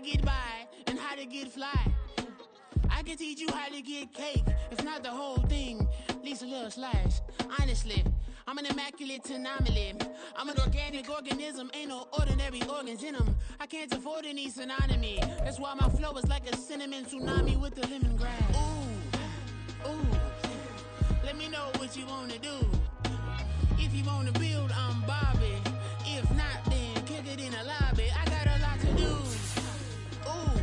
get by and how to get fly. I can teach you how to get cake, if not the whole thing, at least a little slice. Honestly, I'm an immaculate anomaly. I'm an organic organism, ain't no ordinary organs in them. I can't afford any synonymy. That's why my flow is like a cinnamon tsunami with the lemongrass. Ooh, ooh, let me know what you wanna do. If you wanna build, I'm Bobby. If not, then kick it in the lobby. I got a lot to do. Ooh,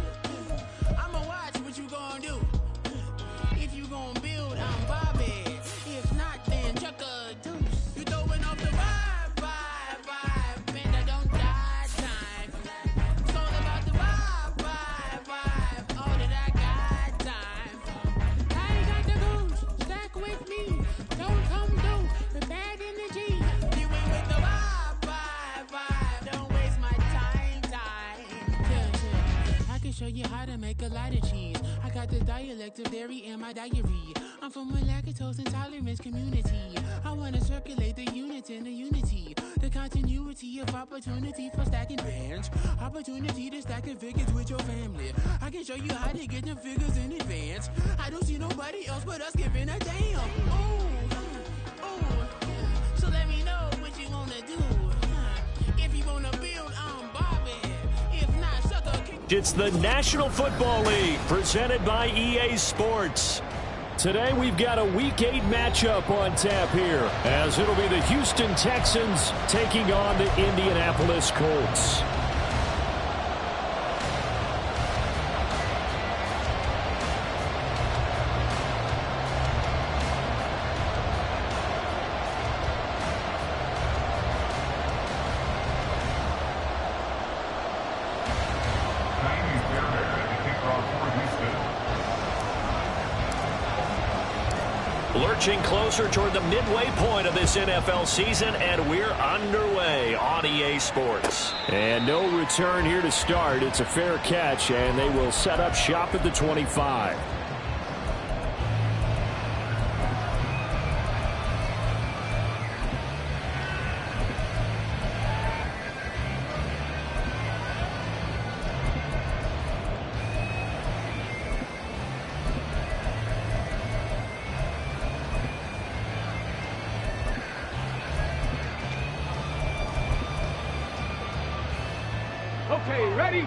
I'ma watch what you gon' do. If you gon' build, I'm Bobby. If not, then chuck a deuce. You throwing off the vibe, man, I don't die time. It's all about the vibe, all that I got time. I ain't got the goose, stack with me. Don't come through with bad energy. You ain't with the vibe, don't waste my time. Yeah. I can show you how to make a lot of cheese. I got the dialect of dairy in my diary. I'm from a lactose intolerance community. I wanna circulate the units in the unity. The continuity of opportunity for stacking bands. Opportunity to stack the figures with your family. I can show you how to get them figures in advance. I don't see nobody else but us giving a damn. Ooh, so let me know what you wanna do. If you wanna build, I'm Bobby. If not, sucker. It's the National Football League presented by EA Sports. Today we've got a Week 8 matchup on tap here, as it'll be the Houston Texans taking on the Indianapolis Colts. Lurching closer toward the midway point of this NFL season, and we're underway on EA Sports. And no return here to start. It's a fair catch, and they will set up shop at the 25. Okay, ready?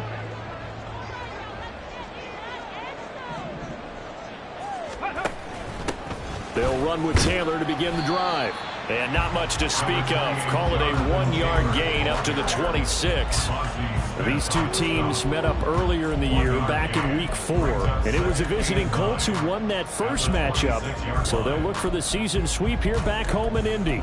They'll run with Taylor to begin the drive. And not much to speak of. Call it a 1-yard gain up to the 26. These two teams met up earlier in the year, back in Week 4. And it was the visiting Colts who won that first matchup. So they'll look for the season sweep here back home in Indy.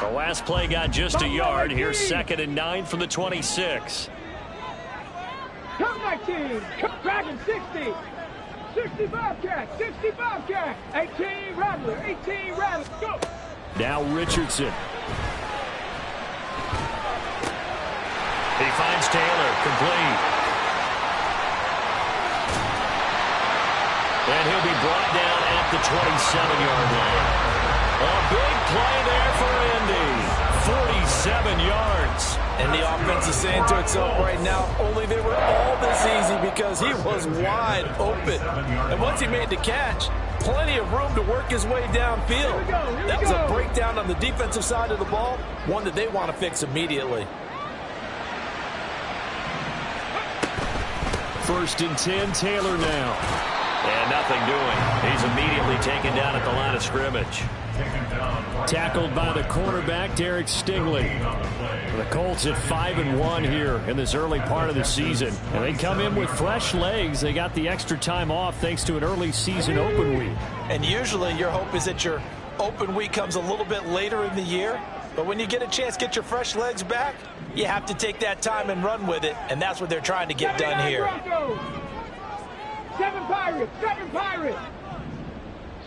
The last play got just a yard. Here's 2nd and 9 from the 26. Come 19, come Dragon 60, 65 catch, 65 catch, 18 Rattler, 18 Rattler, go! Now Richardson. He finds Taylor, complete. And he'll be brought down at the 27-yard line. A big play there for Indy. 47 yards. And the offense is saying to itself right now, only they were all this easy because he was wide open. And once he made the catch, plenty of room to work his way downfield. That was a breakdown on the defensive side of the ball, one that they want to fix immediately. 1st and 10, Taylor now. And nothing doing. He's immediately taken down at the line of scrimmage. Tackled by the cornerback, Derek Stingley. The Colts at 5-1 here in this early part of the season. And they come in with fresh legs. They got the extra time off thanks to an early season open week. And usually your hope is that your open week comes a little bit later in the year. But when you get a chance to get your fresh legs back, you have to take that time and run with it. And that's what they're trying to get done here. 7 Pirates.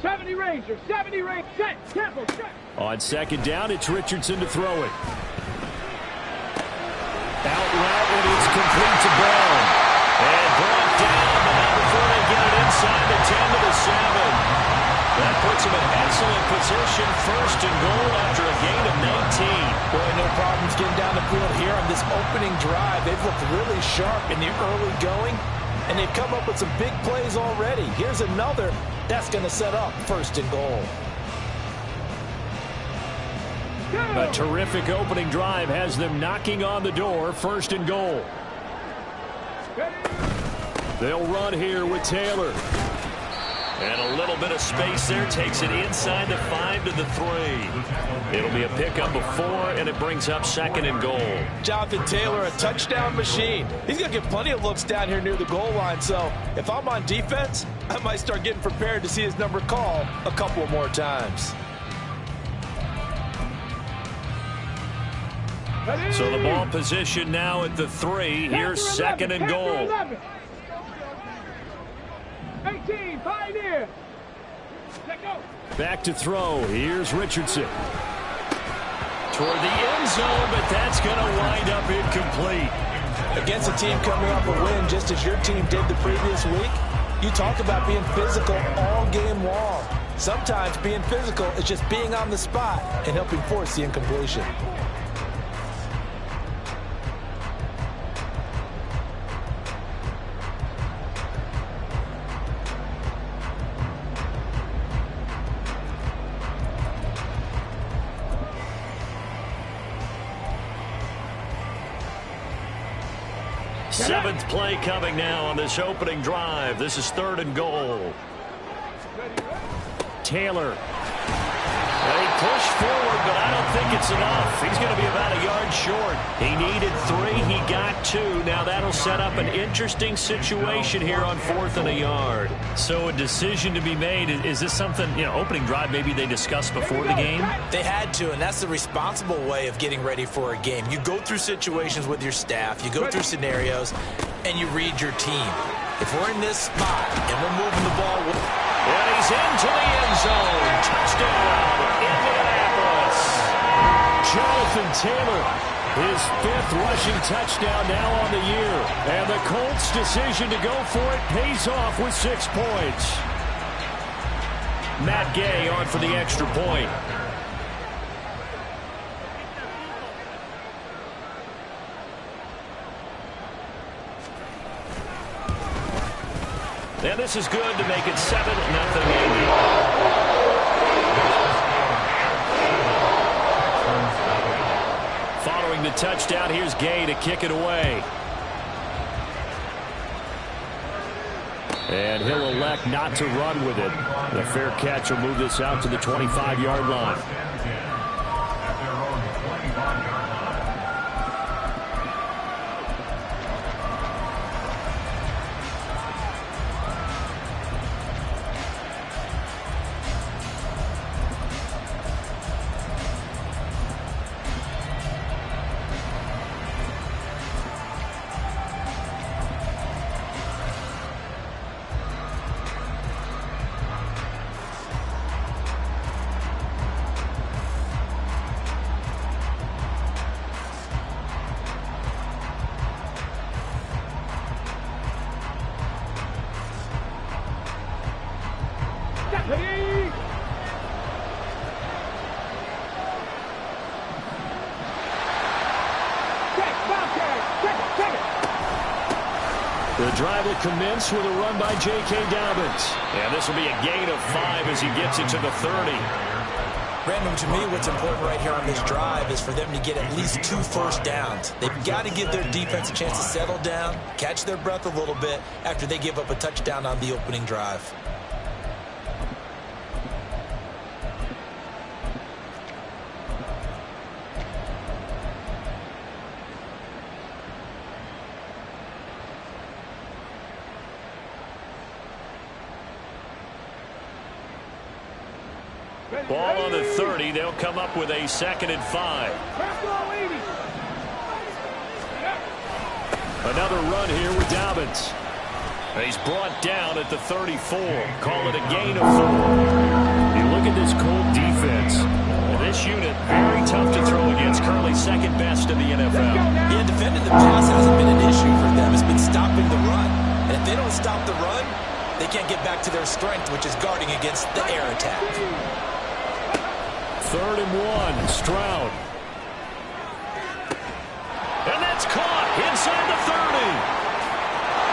70 Rangers, set, Temple, set. On 2nd down, it's Richardson to throw it. Out route, and it's complete to Brown. And brought down, but not before they get it inside the 10 to the excellent position, first and goal after a gain of 19. Boy, no problems getting down the field here on this opening drive. They've looked really sharp in the early going, and they've come up with some big plays already. Here's another that's going to set up first and goal. A terrific opening drive has them knocking on the door, first and goal. They'll run here with Taylor. And a little bit of space there takes it inside the 5 to the 3. It'll be a pickup of 4, and it brings up second and goal. Jonathan Taylor, a touchdown machine. He's going to get plenty of looks down here near the goal line, so if I'm on defense, I might start getting prepared to see his number called a couple more times. So the ball position now at the 3. Here's second and goal. 18, Pioneer. Let go. Back to throw. Here's Richardson. Toward the end zone, but that's going to wind up incomplete. Against a team coming off a win just as your team did the previous week, you talk about being physical all game long. Sometimes being physical is just being on the spot and helping force the incompletion. Seventh play coming now on this opening drive. This is third and goal. Taylor. They push forward, but I don't think it's enough. He's going to be about a yard short. He needed 3. He got 2. Now that'll set up an interesting situation here on 4th and a yard. So a decision to be made. Is this something, opening drive maybe they discussed before the game? They had to, and that's the responsible way of getting ready for a game. You go through situations with your staff. You go through scenarios, and you read your team. If we're in this spot and we're moving the ball, and he's into the end zone. Touchdown, Indianapolis. Jonathan Taylor, his 5th rushing touchdown now on the year. And the Colts' decision to go for it pays off with 6 points. Matt Gay on for the extra point. And this is good to make it 7-0 Indy. Following the touchdown, here's Gay to kick it away. And he'll elect not to run with it. The fair catch will move this out to the 25-yard line. The drive will commence with a run by J.K. Dobbins. And this will be a gain of 5 as he gets it to the 30. Brandon, to me, what's important right here on this drive is for them to get at least 2 first downs. They've got to give their defense a chance to settle down, catch their breath a little bit after they give up a touchdown on the opening drive. Ball on the 30. They'll come up with a 2nd and 5. Another run here with Dobbins. He's brought down at the 34. Call it a gain of 4. You look at this Colt defense. And this unit, very tough to throw against. Currently 2nd best in the NFL. Yeah, defending the pass hasn't been an issue for them. It's been stopping the run. And if they don't stop the run, they can't get back to their strength, which is guarding against the air attack. 3rd and 1. Stroud. And that's caught inside the 30.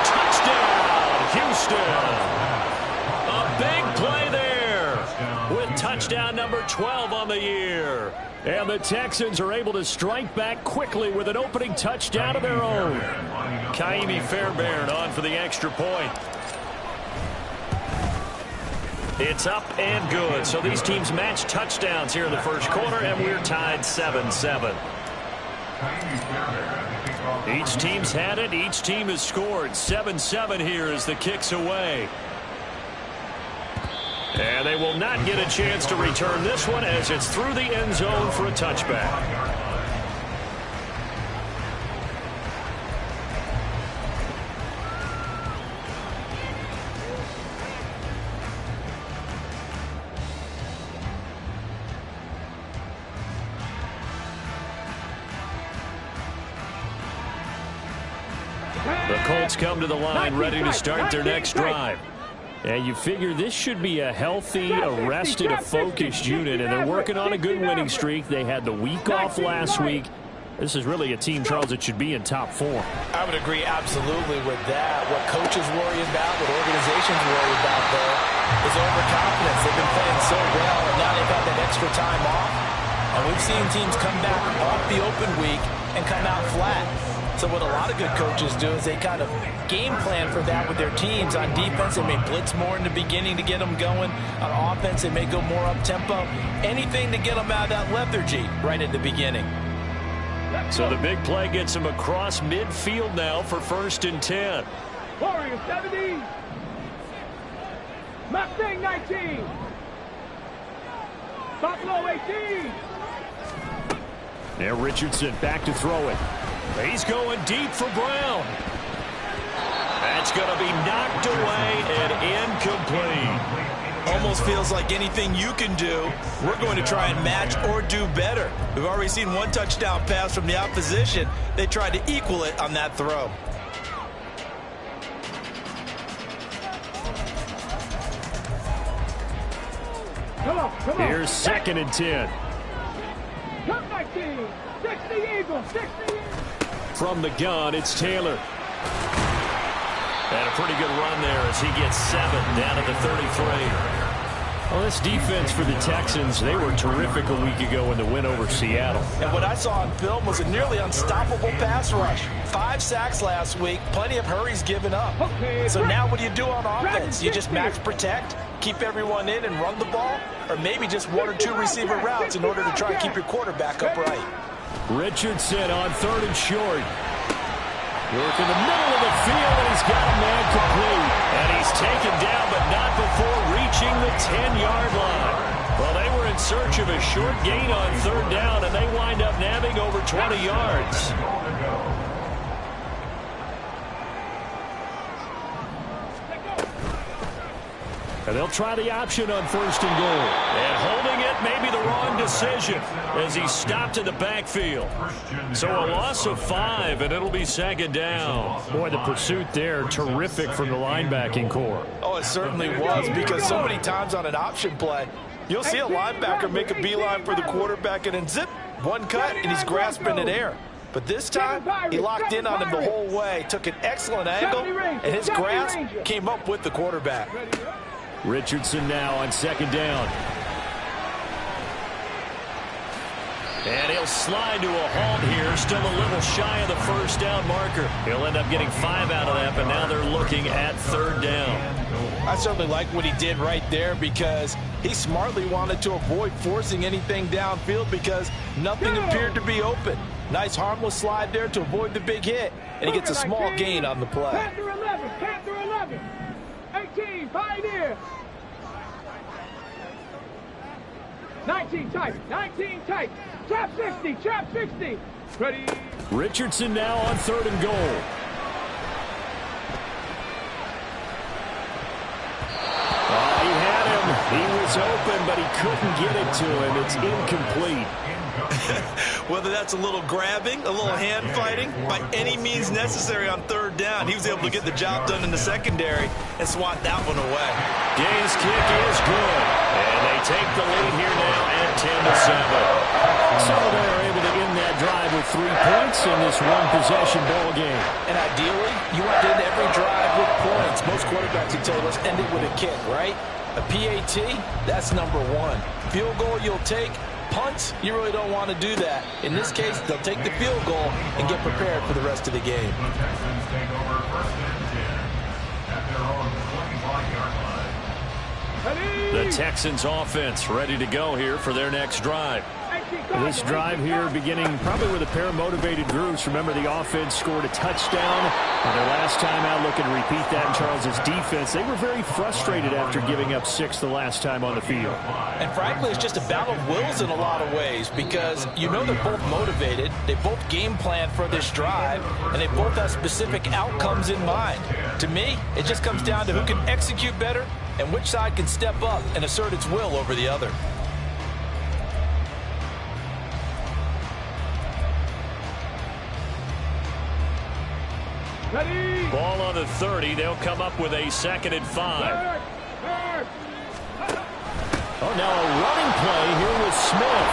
Touchdown, Houston. A big play there with touchdown number 12 on the year. And the Texans are able to strike back quickly with an opening touchdown of their own. Kaimi Fairbairn on for the extra point. It's up and good. So these teams match touchdowns here in the first quarter, and we're tied 7-7. Each team's had it. Each team has scored. 7-7 here as the kick's away. And they will not get a chance to return this one as it's through the end zone for a touchback. The Colts come to the line ready to start their next drive. And you figure this should be a healthy, arrested, a focused unit, and they're working on a good winning streak. They had the week off last week. This is really a team, Charles, that should be in top form. I would agree absolutely with that. What coaches worry about, what organizations worry about, though, is overconfidence. They've been playing so well, and now they've got that extra time off. And we've seen teams come back off the open week and come out flat. So what a lot of good coaches do is they kind of game plan for that with their teams. On defense, they may blitz more in the beginning to get them going. On offense, they may go more up-tempo. Anything to get them out of that lethargy right at the beginning. So the big play gets him across midfield now for 1st and 10. Warriors 70. Mustang 19. Buffalo 18. Now Richardson back to throw it. He's going deep for Brown. That's going to be knocked away and incomplete. Almost feels like anything you can do, we're going to try and match or do better. We've already seen one touchdown pass from the opposition. They tried to equal it on that throw. Come on. Here's 2nd and 10. Come 19. 60 Eagles. 60 Eagles. From the gun, it's Taylor. And a pretty good run there as he gets 7 down at the 33. Well, this defense for the Texans, they were terrific a week ago in the win over Seattle. And what I saw on film was a nearly unstoppable pass rush. 5 sacks last week, plenty of hurries given up. So now what do you do on offense? You just max protect, keep everyone in and run the ball, or maybe just 1 or 2 receiver routes in order to try and keep your quarterback upright. Richardson on 3rd and short. Work in the middle of the field, and he's got a man complete. And he's taken down, but not before reaching the 10-yard line. Well, they were in search of a short gain on 3rd down, and they wind up nabbing over 20 yards. And they'll try the option on 1st and goal. And holding it may be the wrong decision as he's stopped in the backfield. So a loss of 5, and it'll be 2nd down. Boy, the pursuit there, terrific from the linebacking core. Oh, it certainly was, because so many times on an option play, you'll see a linebacker make a beeline for the quarterback and then zip, one cut, and he's grasping at air. But this time, he locked in on him the whole way, took an excellent angle, and his grasp came up with the quarterback. Richardson now on 2nd down. And he'll slide to a halt here, still a little shy of the 1st down marker. He'll end up getting 5 out of that, but now they're looking at 3rd down. I certainly like what he did right there because he smartly wanted to avoid forcing anything downfield because nothing appeared to be open. Nice harmless slide there to avoid the big hit, and he gets a small gain on the play. Panther 11. 18, Pioneer. 19 tight. Trap 60. Ready. Richardson now on 3rd and goal. He had him. He was open, but he couldn't get it to him. It's incomplete. Whether that's a little grabbing, a little hand fighting, by any means necessary on 3rd down, he was able to get the job done in the secondary and swat that one away. Gaines' kick is good. And they take the lead here now at 10-7. So they're able to end that drive with 3 points in this one-possession ball game. And ideally, you want to end every drive with points. Most quarterbacks would tell you, let's end it with a kick, right? A PAT, that's number 1. Field goal you'll take. Punts, you really don't want to do that. In this case, they'll take the field goal and get prepared for the rest of the game. The Texans take over 1st and 10 at their own 25-yard line. The Texans offense ready to go here for their next drive. This drive here beginning probably with a pair of motivated groups. Remember, the offense scored a touchdown on their last time out, looking to repeat that in Charles's defense. They were very frustrated after giving up 6 the last time on the field. And frankly, it's just a battle of wills in a lot of ways, because you know they're both motivated, they both game plan for this drive, and they both have specific outcomes in mind. To me, it just comes down to who can execute better and which side can step up and assert its will over the other. Ball on the 30. They'll come up with a 2nd and 5. Oh, now a running play here with Smith.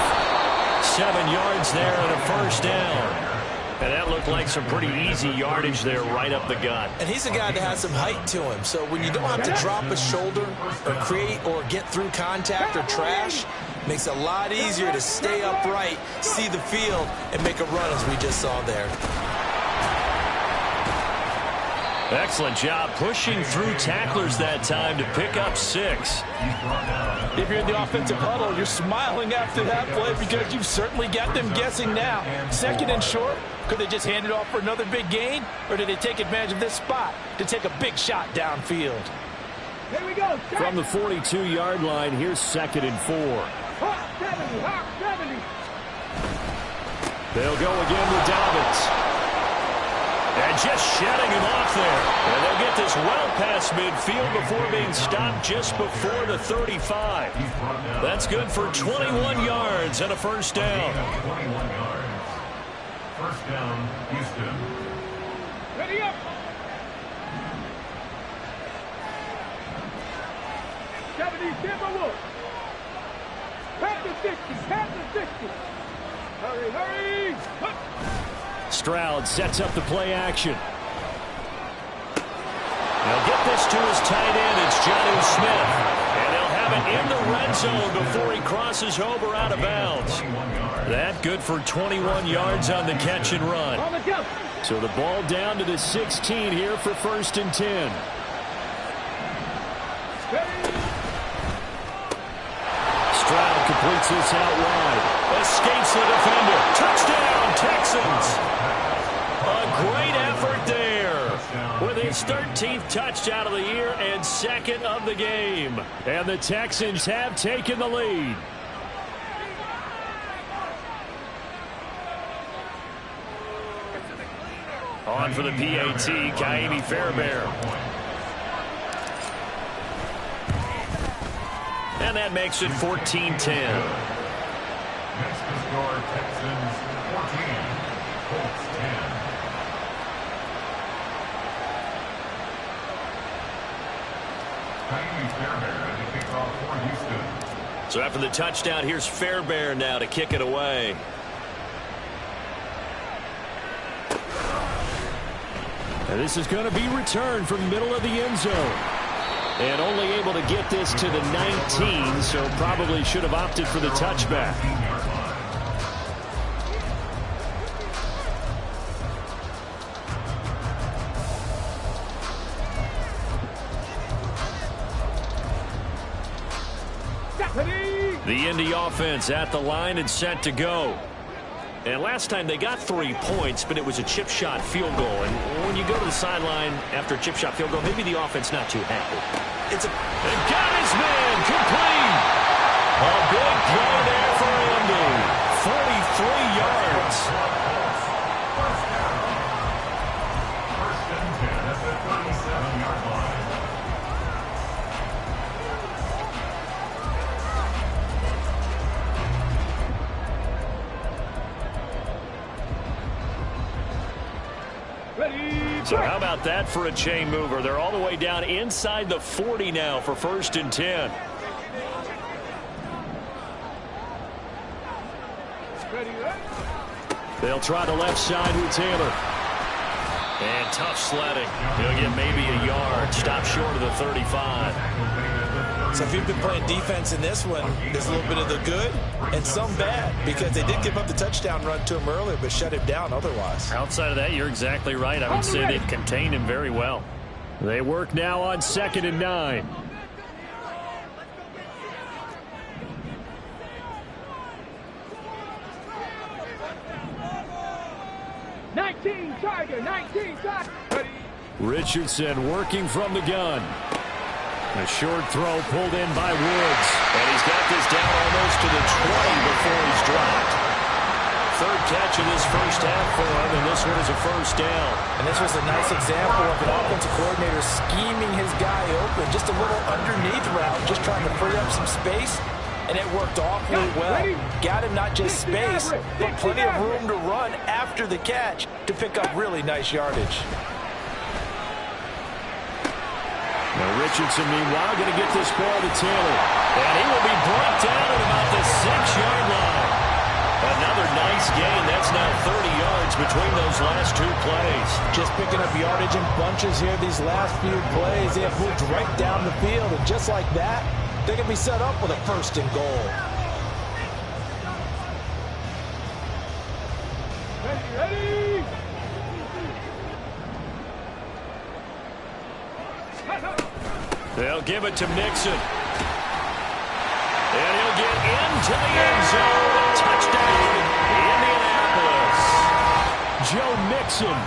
7 yards there and a 1st down. And that looked like some pretty easy yardage there right up the gut. And he's a guy that has some height to him. So when you don't have to drop a shoulder or create or get through contact or trash, makes it a lot easier to stay upright, see the field, and make a run as we just saw there. Excellent job pushing through tacklers that time to pick up 6. If you're in the offensive huddle, you're smiling after that play because you've certainly got them guessing now. 2nd and short, could they just hand it off for another big gain? Or did they take advantage of this spot to take a big shot downfield? Here we go. From the 42-yard line, here's 2nd and 4. Hawk 70, Hawk 70. They'll go again with Dobbins. And just shedding him off there. And they'll get this well past midfield before being stopped just before the 35. That's good for 21 yards and a 1st down. 21 yards. 1st down, Houston. Ready up. 70, Timberwolves. Pat the 60, pat the 60. Hurry, hurry. Hup. Stroud sets up the play action. They'll get this to his tight end. It's Jonnu Smith. And they'll have it in the red zone before he crosses over out of bounds. That good for 21 yards on the catch and run. So the ball down to the 16 here for 1st and 10. Stroud completes this out wide. Escapes the defender. Touchdown, Texans. A great effort there with his 13th touchdown of the year and 2nd of the game. And the Texans have taken the lead. On for the PAT, Kaimi Fairbairn. And that makes it 14-10. Next to score, Texans 14, Colts 10. Kaimi Fairbairn to kick off for Houston. So after the touchdown, here's Fairbairn now to kick it away. And this is going to be returned from the middle of the end zone. And only able to get this to the 19, so probably should have opted for the touchback. The Indy offense at the line and set to go. And last time they got 3 points, but it was a chip shot field goal. And when you go to the sideline after a chip shot field goal, maybe the offense not too happy. And got his man complete. A big play there for Indy. 43 yards. First and 10 at the 37-yard line. So how about that for a chain mover? They're all the way down inside the 40 now for 1st and 10. They'll try the left side with Taylor. And tough sledding. He'll get maybe a yard. Stop short of the 35. So if you've been playing defense in this one, there's a little bit of the good and some bad, because they did give up the touchdown run to him earlier, but shut him down otherwise. Outside of that, you're exactly right. I would say they've contained him very well. They work now on 2nd and 9. Tiger, 19 Tiger. Richardson working from the gun. A short throw pulled in by Woods. And he's got this down almost to the 20 before he's dropped. Third catch of this first half for him, and this one is a first down. And this was a nice example of an offensive coordinator scheming his guy open. Just a little underneath route, just trying to free up some space. And it worked awfully well. Got him not just space, but plenty of room to run after the catch to pick up really nice yardage. Now Richardson, meanwhile, going to get this ball to Taylor. And he will be brought down at about the 6-yard line. Another nice gain. That's now 30 yards between those last two plays. Just picking up yardage in bunches here these last few plays. They have moved right down the field, and just like that, they're going to be set up with a 1st and goal. Ready. They'll give it to Mixon. And he'll get into the end zone. Touchdown, Indianapolis. Joe Mixon,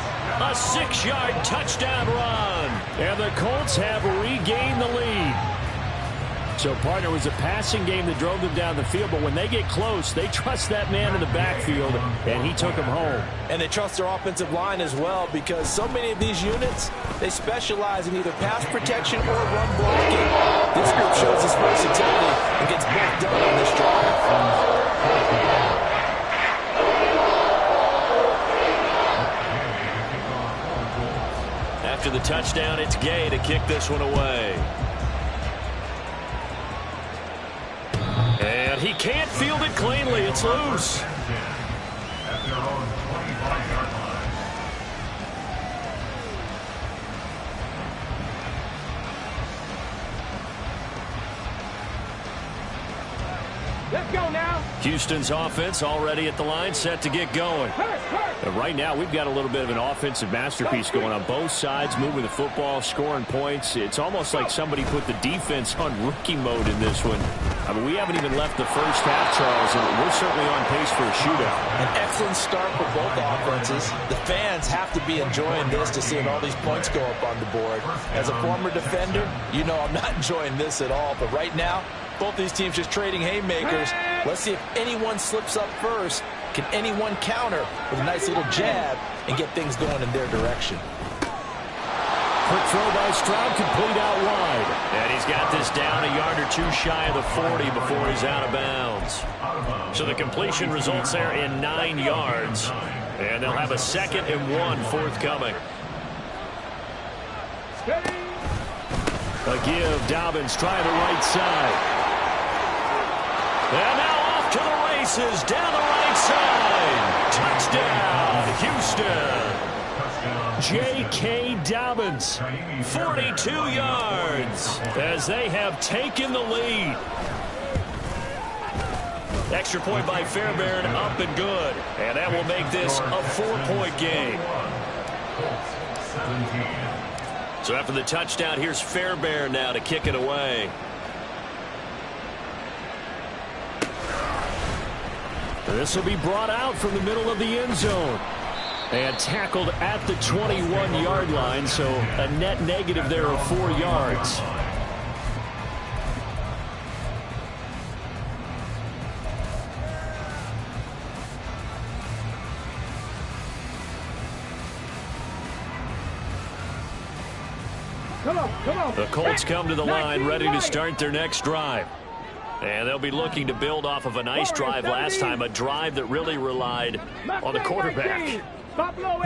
a 6-yard touchdown run. And the Colts have regained the lead. So, partner, it was a passing game that drove them down the field, but when they get close, they trust that man in the backfield, and he took them home. And they trust their offensive line as well, because so many of these units, they specialize in either pass protection or run blocking. This group shows its versatility and gets both done on this drive. After the touchdown, it's Gay to kick this one away. And he can't field it cleanly. It's loose. At their own 25-yard line. Let's go now. Houston's offense already at the line, set to get going. And right now, we've got a little bit of an offensive masterpiece going on both sides, moving the football, scoring points. It's almost like somebody put the defense on rookie mode in this one. I mean, we haven't even left the first half, Charles, and we're certainly on pace for a shootout. An excellent start for both offenses. The fans have to be enjoying this to seeing all these points go up on the board. As a former defender, you know I'm not enjoying this at all. But right now, both these teams just trading haymakers. Let's see if anyone slips up first. Can anyone counter with a nice little jab and get things going in their direction? Quick throw by Stroud, complete out wide. And he's got this down a yard or two shy of the 40 before he's out of bounds. So the completion results there in 9 yards. And they'll have a 2nd and 1 forthcoming. A give, Dobbins trying the right side. And now off to the races, down the right side. Touchdown, Houston. J.K. Dobbins, 42 yards, as they have taken the lead. Extra point by Fairbairn, up and good. And that will make this a 4-point game. So after the touchdown, here's Fairbairn now to kick it away. This will be brought out from the middle of the end zone. And tackled at the 21-yard line, so a net negative there of 4 yards. Come on. The Colts come to the line ready to start their next drive. And they'll be looking to build off of a nice drive last time, a drive that really relied on the quarterback.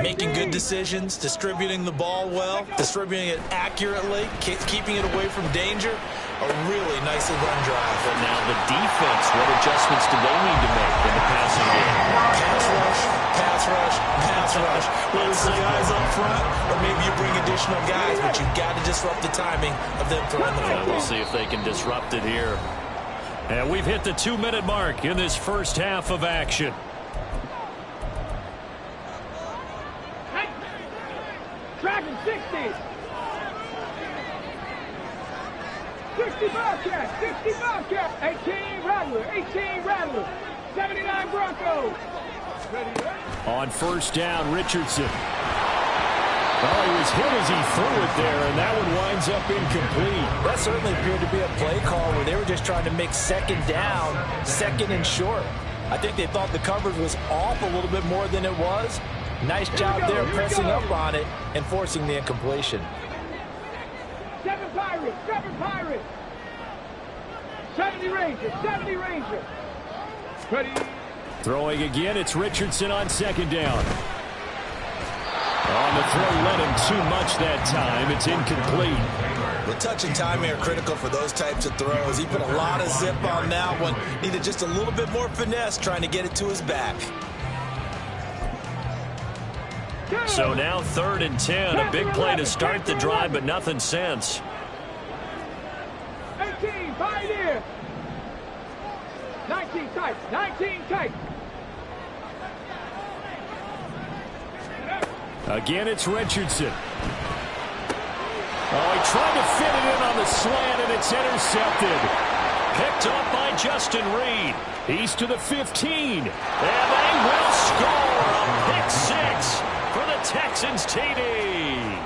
Making good decisions, distributing the ball well, distributing it accurately, keeping it away from danger. A really nicely run drive. But now the defense, what adjustments do they need to make in the passing game? Pass rush, pass rush, pass rush. Whether it's the guys up front or maybe you bring additional guys, but you've got to disrupt the timing of them throwing the football. We'll see if they can disrupt it here. And we've hit the 2-minute mark in this first half of action. Dragon 60. 60 Bobcat, 60 Bobcat. 18 Rattler, 18 Rattler. 79 Broncos. On first down, Richardson. Well, he was hit as he threw it there, and that one winds up incomplete. That certainly appeared to be a play call where they were just trying to make second down, second and short. I think they thought the coverage was off a little bit more than it was. Nice job there pressing up on it and forcing the incompletion. 7 Pirates, 7 Pirates. 70 Rangers, 70 Rangers. Ready. Throwing again, it's Richardson on second down. On the throw, led him too much that time. It's incomplete. The touch and timing are critical for those types of throws. He put a lot of zip on that one. Needed just a little bit more finesse trying to get it to his back. So now 3rd and 10. A big play to start the drive, but nothing since. 18, Pioneer. 19 tight, 19 tight. Again, it's Richardson. Oh, he tried to fit it in on the slant, and it's intercepted. Picked up by Justin Reed. He's to the 15. And they will score a pick 6 for the Texans TD.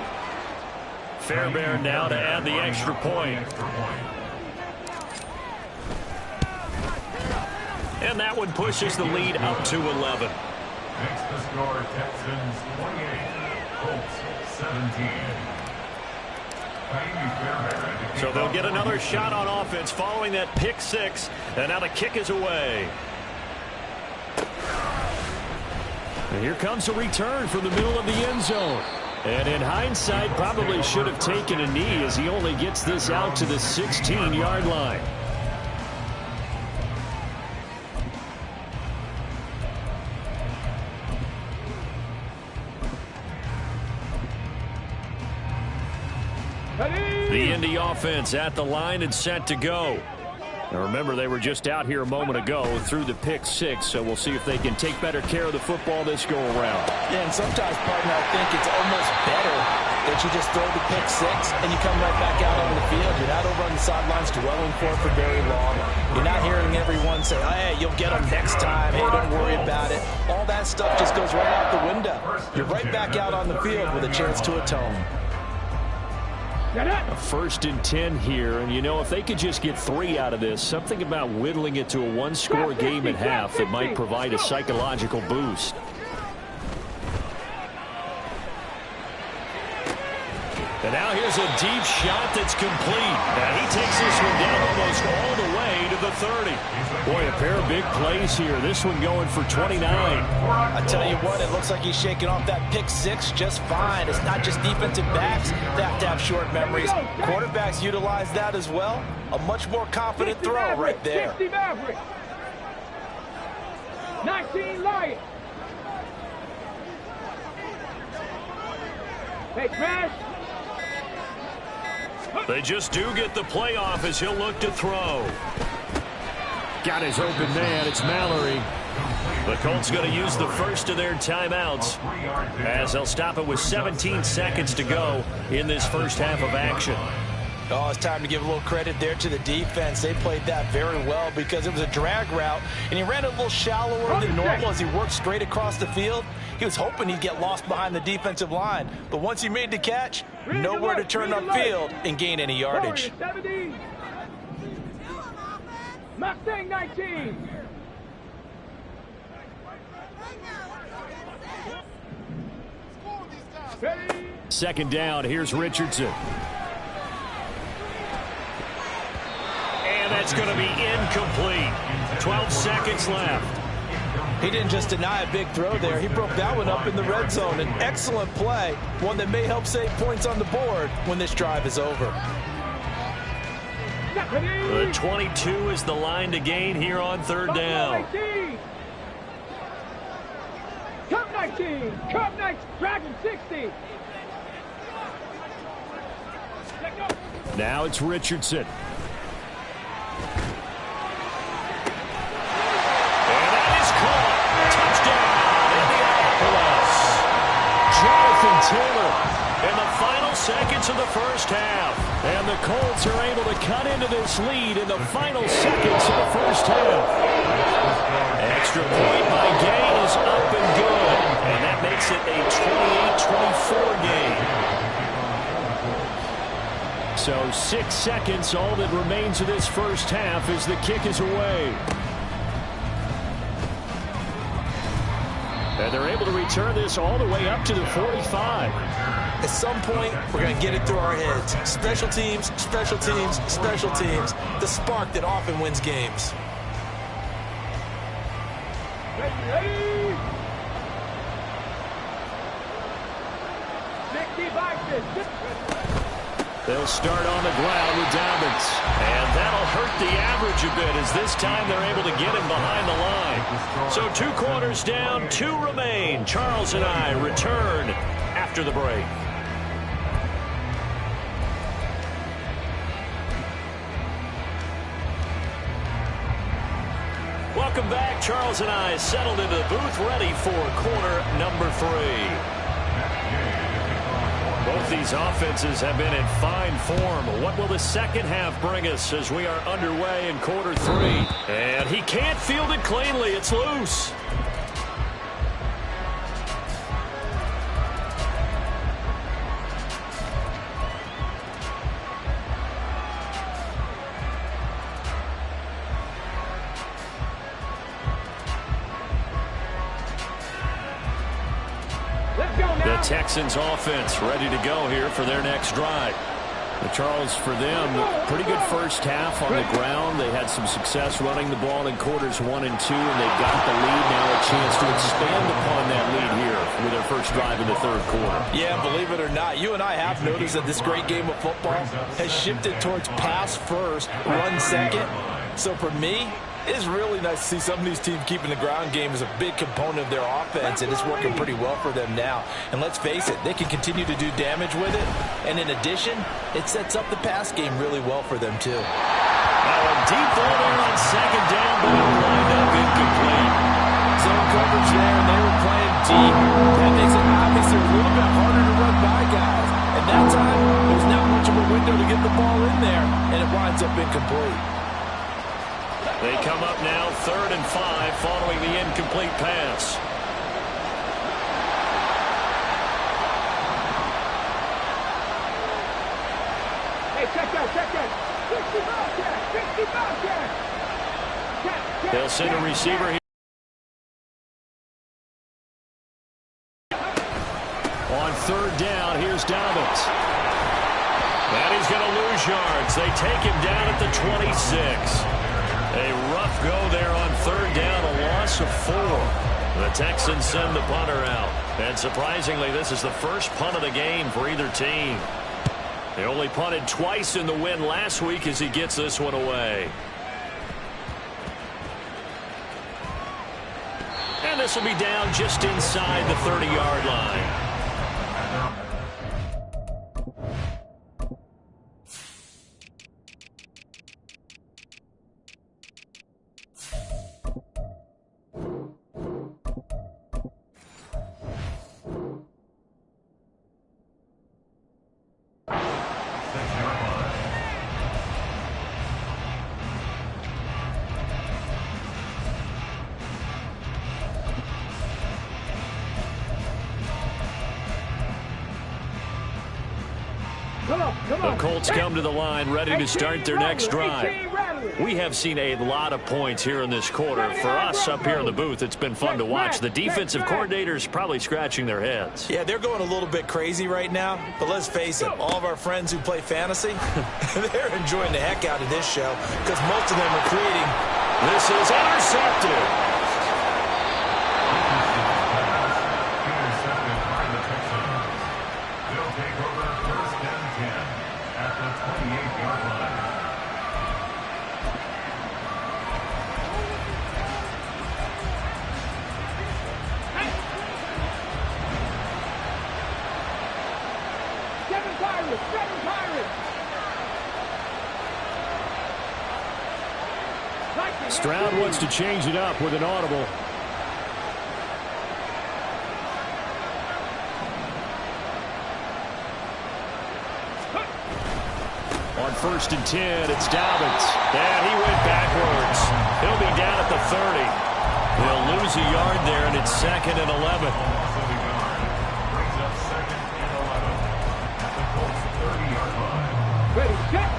Fairbairn now to add the extra point. And that one pushes the lead up to 11. Makes the score Texans 28, Colts 17. So they'll get another shot on offense following that pick 6. And now the kick is away. And here comes a return from the middle of the end zone. And in hindsight, probably should have taken a knee as he only gets this out to the 16-yard line. The Indy offense at the line and set to go. Now remember, they were just out here a moment ago through the pick 6, so we'll see if they can take better care of the football this go-around. Yeah, and sometimes, partner, I think it's almost better that you just throw the pick 6 and you come right back out on the field. You're not over on the sidelines dwelling for very long. You're not hearing everyone say, oh, hey, you'll get them next time. Hey, don't worry about it. All that stuff just goes right out the window. You're right back out on the field with a chance to atone. A 1st and 10 here, and you know, if they could just get 3 out of this, something about whittling it to a 1-score game at half that might provide a psychological boost. And now here's a deep shot that's complete. Now he takes this one down almost all the way to the 30. Boy, a pair of big plays here. This one going for 29. I tell you what, it looks like he's shaking off that pick 6 just fine. It's not just defensive backs that have to have short memories. Quarterbacks utilize that as well. A much more confident throw right there. 60 Maverick. 19 Lions. Hey, Crash. They just do get the playoff as he'll look to throw. Got his open man. It's Mallory. The Colts going to use the first of their timeouts as they'll stop it with 17 seconds to go in this first half of action. Oh, it's time to give a little credit there to the defense. They played that very well because it was a drag route, and he ran it a little shallower than normal as he worked straight across the field. He was hoping he'd get lost behind the defensive line, but once he made the catch, nowhere to turn upfield and gain any yardage. 70. Mustang 19. Ready. 2nd down. Here's Richardson. And that's going to be incomplete. 12 seconds left. He didn't just deny a big throw there. He broke that one up in the red zone. An excellent play, one that may help save points on the board when this drive is over. The 22 is the line to gain here on third down. Cup 19, Cup 19, Dragon 60. Now it's Richardson. And that is caught. Touchdown, Indianapolis. Jonathan Taylor in the final seconds of the first half. And the Colts are able to cut into this lead in the final seconds of the first half. Extra point by Gay is up and good. And that makes it a 28-24 game. So 6 seconds, all that remains of this first half as the kick is away. And they're able to return this all the way up to the 45. At some point, we're going to get it through our heads. Special teams, special teams, special teams. The spark that often wins games. Ready? 60 They'll start on the ground with Dobbins. And that'll hurt the average a bit as this time they're able to get him behind the line. So 2 quarters down, 2 remain. Charles and I return after the break. Welcome back. Charles and I settled into the booth ready for quarter number 3. Both these offenses have been in fine form. What will the second half bring us as we are underway in quarter 3? And he can't field it cleanly. It's loose. The Texans offense ready to go here for their next drive. Charles, for them, pretty good first half on the ground. They had some success running the ball in quarters 1 and 2, and they've got the lead now, a chance to expand upon that lead here with their first drive in the third quarter. Yeah, believe it or not, you and I have noticed that this great game of football has shifted towards pass first, run second. So for me, it's really nice to see some of these teams keeping the ground game as a big component of their offense, and it's working pretty well for them now. And let's face it, they can continue to do damage with it. And in addition, it sets up the pass game really well for them, too. Now a deep ball there on second down, but it lined up incomplete. Zone coverage there, and they were playing deep. That makes it obviously a little bit harder to run by guys. At that time, there's not much of a window to get the ball in there, and it winds up incomplete. They come up now 3rd and 5 following the incomplete pass. Hey, check that. 65 catch. They'll send a receiver here. On 3rd down, here's Dobbins. And he's going to lose yards. They take him down at the 26. A rough go there on 3rd down, a loss of 4. The Texans send the punter out. And surprisingly, this is the first punt of the game for either team. They only punted twice in the win last week as he gets this one away. And this will be down just inside the 30-yard line. The Colts come to the line ready to start their next drive. We have seen a lot of points here in this quarter. For us up here in the booth, it's been fun to watch. The defensive coordinators probably scratching their heads. Yeah, they're going a little bit crazy right now. But let's face it, all of our friends who play fantasy, they're enjoying the heck out of this show because most of them are creating. This is intercepted. Stroud wants to change it up with an audible. On 1st and 10, it's Dobbins. And he went backwards. He'll be down at the 30. They'll lose a yard there, and it's 2nd and 11. Brings up 2nd and 11 at the Colts 30-yard line. Ready, set.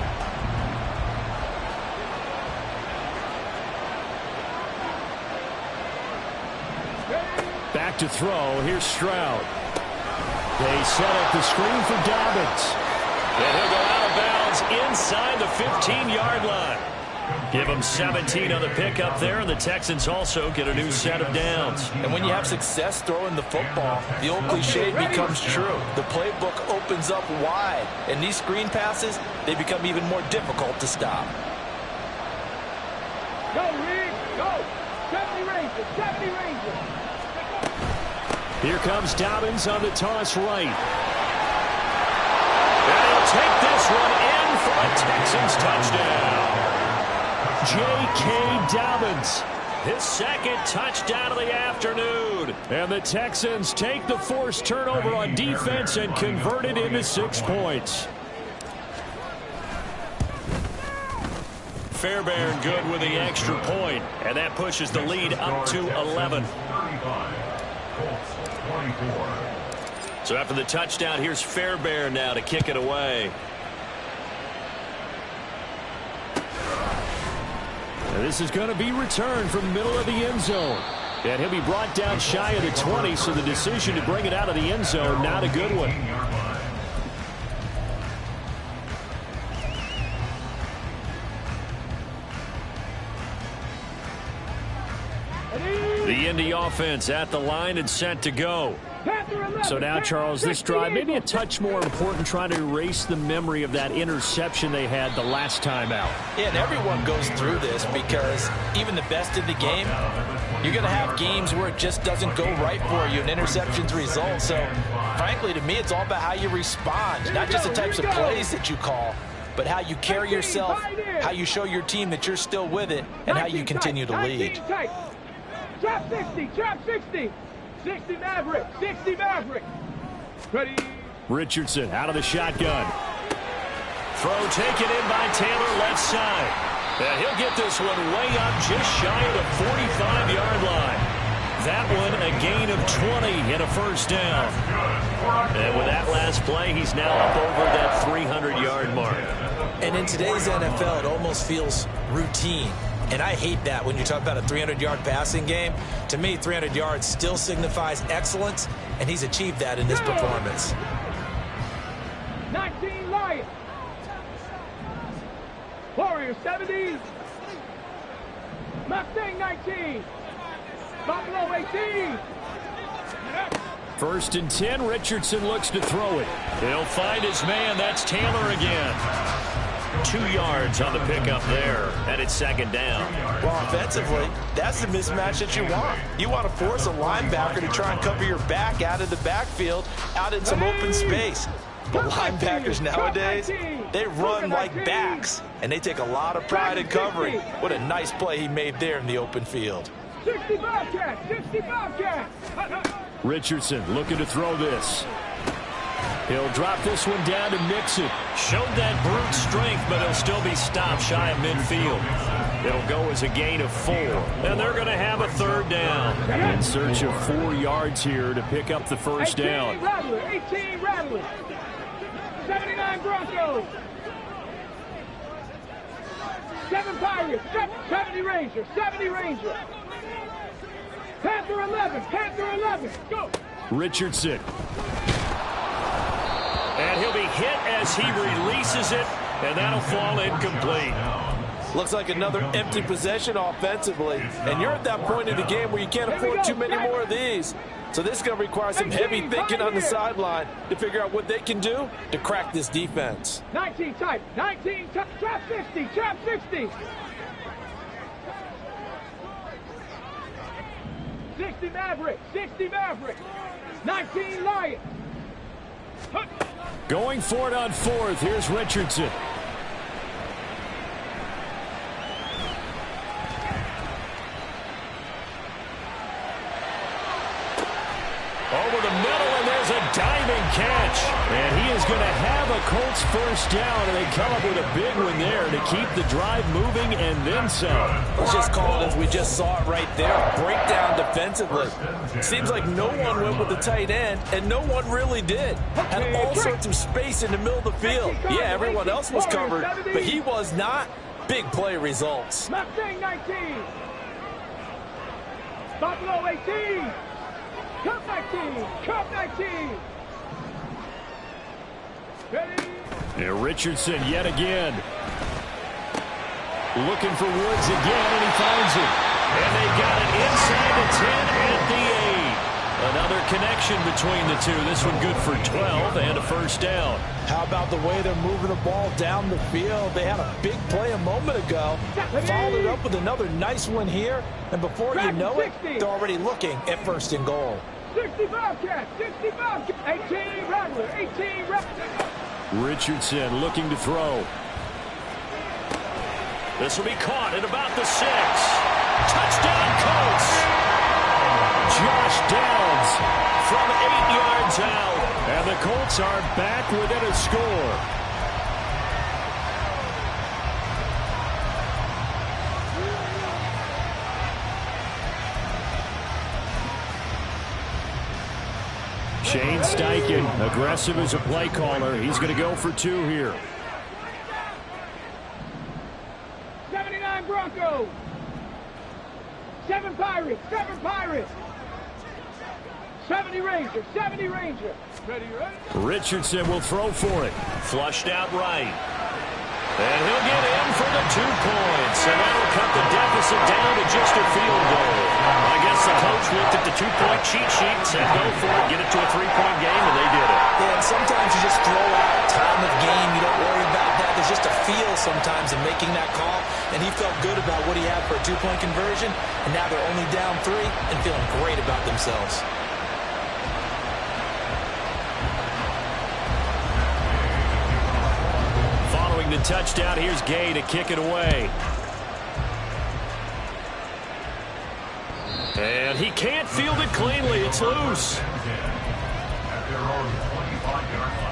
Back to throw. Here's Stroud. They set up the screen for Dobbins. And he'll go out of bounds inside the 15-yard line. Give them 17 on the pickup there, and the Texans also get a new set of downs. And when you have success throwing the football, the old cliche becomes true. The playbook opens up wide, and these screen passes, they become even more difficult to stop. Go, Reed, go. 70 Rangers, 70 Rangers. Here comes Dobbins on the toss right. And he'll take this one in for a Texans touchdown. J.K. Dobbins, his 2nd touchdown of the afternoon. And the Texans take the forced turnover on defense and convert it into 6 points. Fairbairn good with the extra point, and that pushes the lead up to 11. 35. Colts 24. So after the touchdown, here's Fairbairn now to kick it away. And this is going to be returned from the middle of the end zone. And he'll be brought down shy of the 20, so the decision to bring it out of the end zone, not a good one. The Indy offense at the line and set to go. So now, Charles, this drive maybe a touch more important, trying to erase the memory of that interception they had the last time out. Yeah, and everyone goes through this because even the best in the game, you're going to have games where it just doesn't go right for you, and interceptions result. So, frankly, to me, it's all about how you respond, not just the types of plays that you call, but how you carry yourself, how you show your team that you're still with it, and how you continue to lead. Trap 60, trap 60. 60 Maverick, 60 Maverick. Ready. Richardson out of the shotgun. Throw taken in by Taylor, left side. And he'll get this one way up just shy of the 45-yard line. That one a gain of 20 and a first down. And with that last play, he's now up over that 300-yard mark. And in today's NFL, it almost feels routine. And I hate that when you talk about a 300-yard passing game. To me, 300 yards still signifies excellence, and he's achieved that in this performance. 19 Lions. Warriors 70. Mustang 19. Buffalo 18. 1st and 10, Richardson looks to throw it. He'll find his man. That's Taylor again. 2 yards on the pickup there, and it's 2nd down. Well, offensively, that's the mismatch that you want. You want to force a linebacker to try and cover your back out of the backfield, out in some open space. But linebackers nowadays, they run like backs, and they take a lot of pride in covering. What a nice play he made there in the open field. 60 Bobcats, 60 Bobcats. Richardson looking to throw this. He'll drop this one down to Mixon. Showed that brute strength, but he'll still be stopped shy of midfield. It'll go as a gain of 4. And they're going to have a 3rd down. In search of 4 yards here to pick up the first down. 18 Rattler, 18 Rattler. 79 Broncos. 7 Pirates, 70 Rangers, 70 Rangers. Panther 11, Panther 11, go. Richardson. And he'll be hit as he releases it, and that'll fall incomplete. Looks like another empty possession offensively. And you're at that point in the game where you can't afford too many more of these. So this is going to require some heavy thinking on the sideline to figure out what they can do to crack this defense. 19 type, 19 type, trap 60, trap 60. 60 Maverick, 60 Maverick. 19 Lions. Going for it on 4th. Here's Richardson. And he is going to have a Colts first down, and they come up with a big one there to keep the drive moving and then some. Let's just call it as we just saw it right there. Breakdown defensively. Seems like no one went with the tight end, and no one really did. Had all sorts of space in the middle of the field. Yeah, everyone else was covered, but he was not. Big play results. Mustang 19. Buffalo 18. Cup 19. Cup 19. And Richardson yet again. Looking for Woods again, and he finds him. And they got it inside the 10 at the 8. Another connection between the two. This one good for 12 and a first down. How about the way they're moving the ball down the field? They had a big play a moment ago. Followed it up with another nice one here. And before you know it, they're already looking at first and goal. 65 catch, 65 catch, 18 Rattler, 18 Rattler. Richardson looking to throw. This will be caught at about the 6. Touchdown Colts. Josh Downs from 8 yards out. And the Colts are back within a score. Shane Steichen, aggressive as a play caller. He's going to go for 2 here. 79 Broncos. 7 Pirates. 7 Pirates. 70 Rangers. 70 Rangers. Ready, ready? Richardson will throw for it. Flushed out right. And he'll get in for the 2 points. And that'll cut the deficit down to just a field goal. I guess the coach looked at the 2-point cheat sheet and said, go for it, get it to a 3-point game, and they did it. Yeah, and sometimes you just throw out time of game. You don't worry about that. There's just a feel sometimes in making that call. And he felt good about what he had for a 2-point conversion. And now they're only down 3 and feeling great about themselves. Following the touchdown, here's Gay to kick it away. And he can't field it cleanly. It's loose. At their own 25-yard line.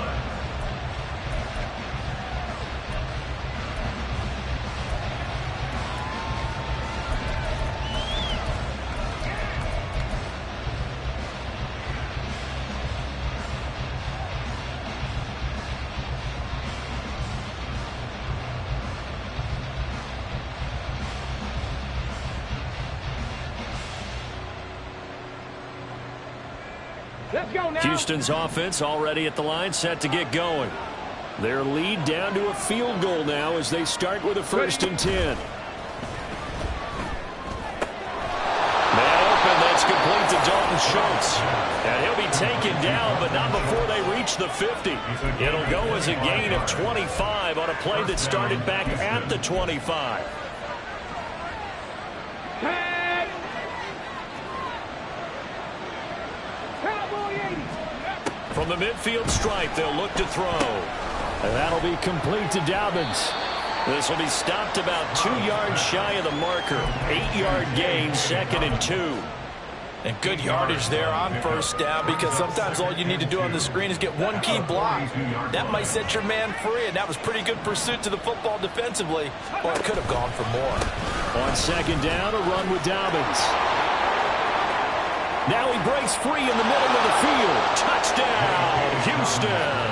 Let's go now. Houston's offense already at the line, set to get going. Their lead down to a field goal now as they start with a 1st and 10. Man open, that's complete to Dalton Schultz. And he'll be taken down, but not before they reach the 50. It'll go as a gain of 25 on a play that started back at the 25. From the midfield stripe, they'll look to throw. And that'll be complete to Dobbins. This will be stopped about 2 yards shy of the marker. 8-yard gain, 2nd and 2. And good yardage there on first down, because sometimes all you need to do on the screen is get one key block. That might set your man free, and that was pretty good pursuit to the football defensively. Well, it could have gone for more. On 2nd down, a run with Dobbins. Now he breaks free in the middle of the field. Touchdown, Houston.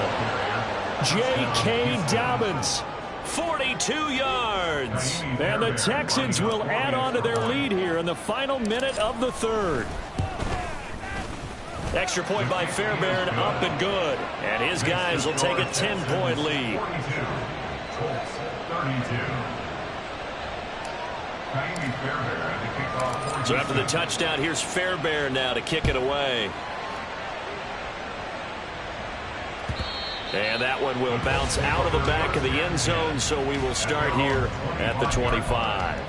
J.K. Dobbins, 42 yards. And the Texans will add on to their lead here in the final minute of the 3rd. Extra point by Fairbairn, up and good. And his guys will take a 10-point lead. 42. Colts 32. So after the touchdown, here's Fairbairn now to kick it away. And that one will bounce out of the back of the end zone, so we will start here at the 25.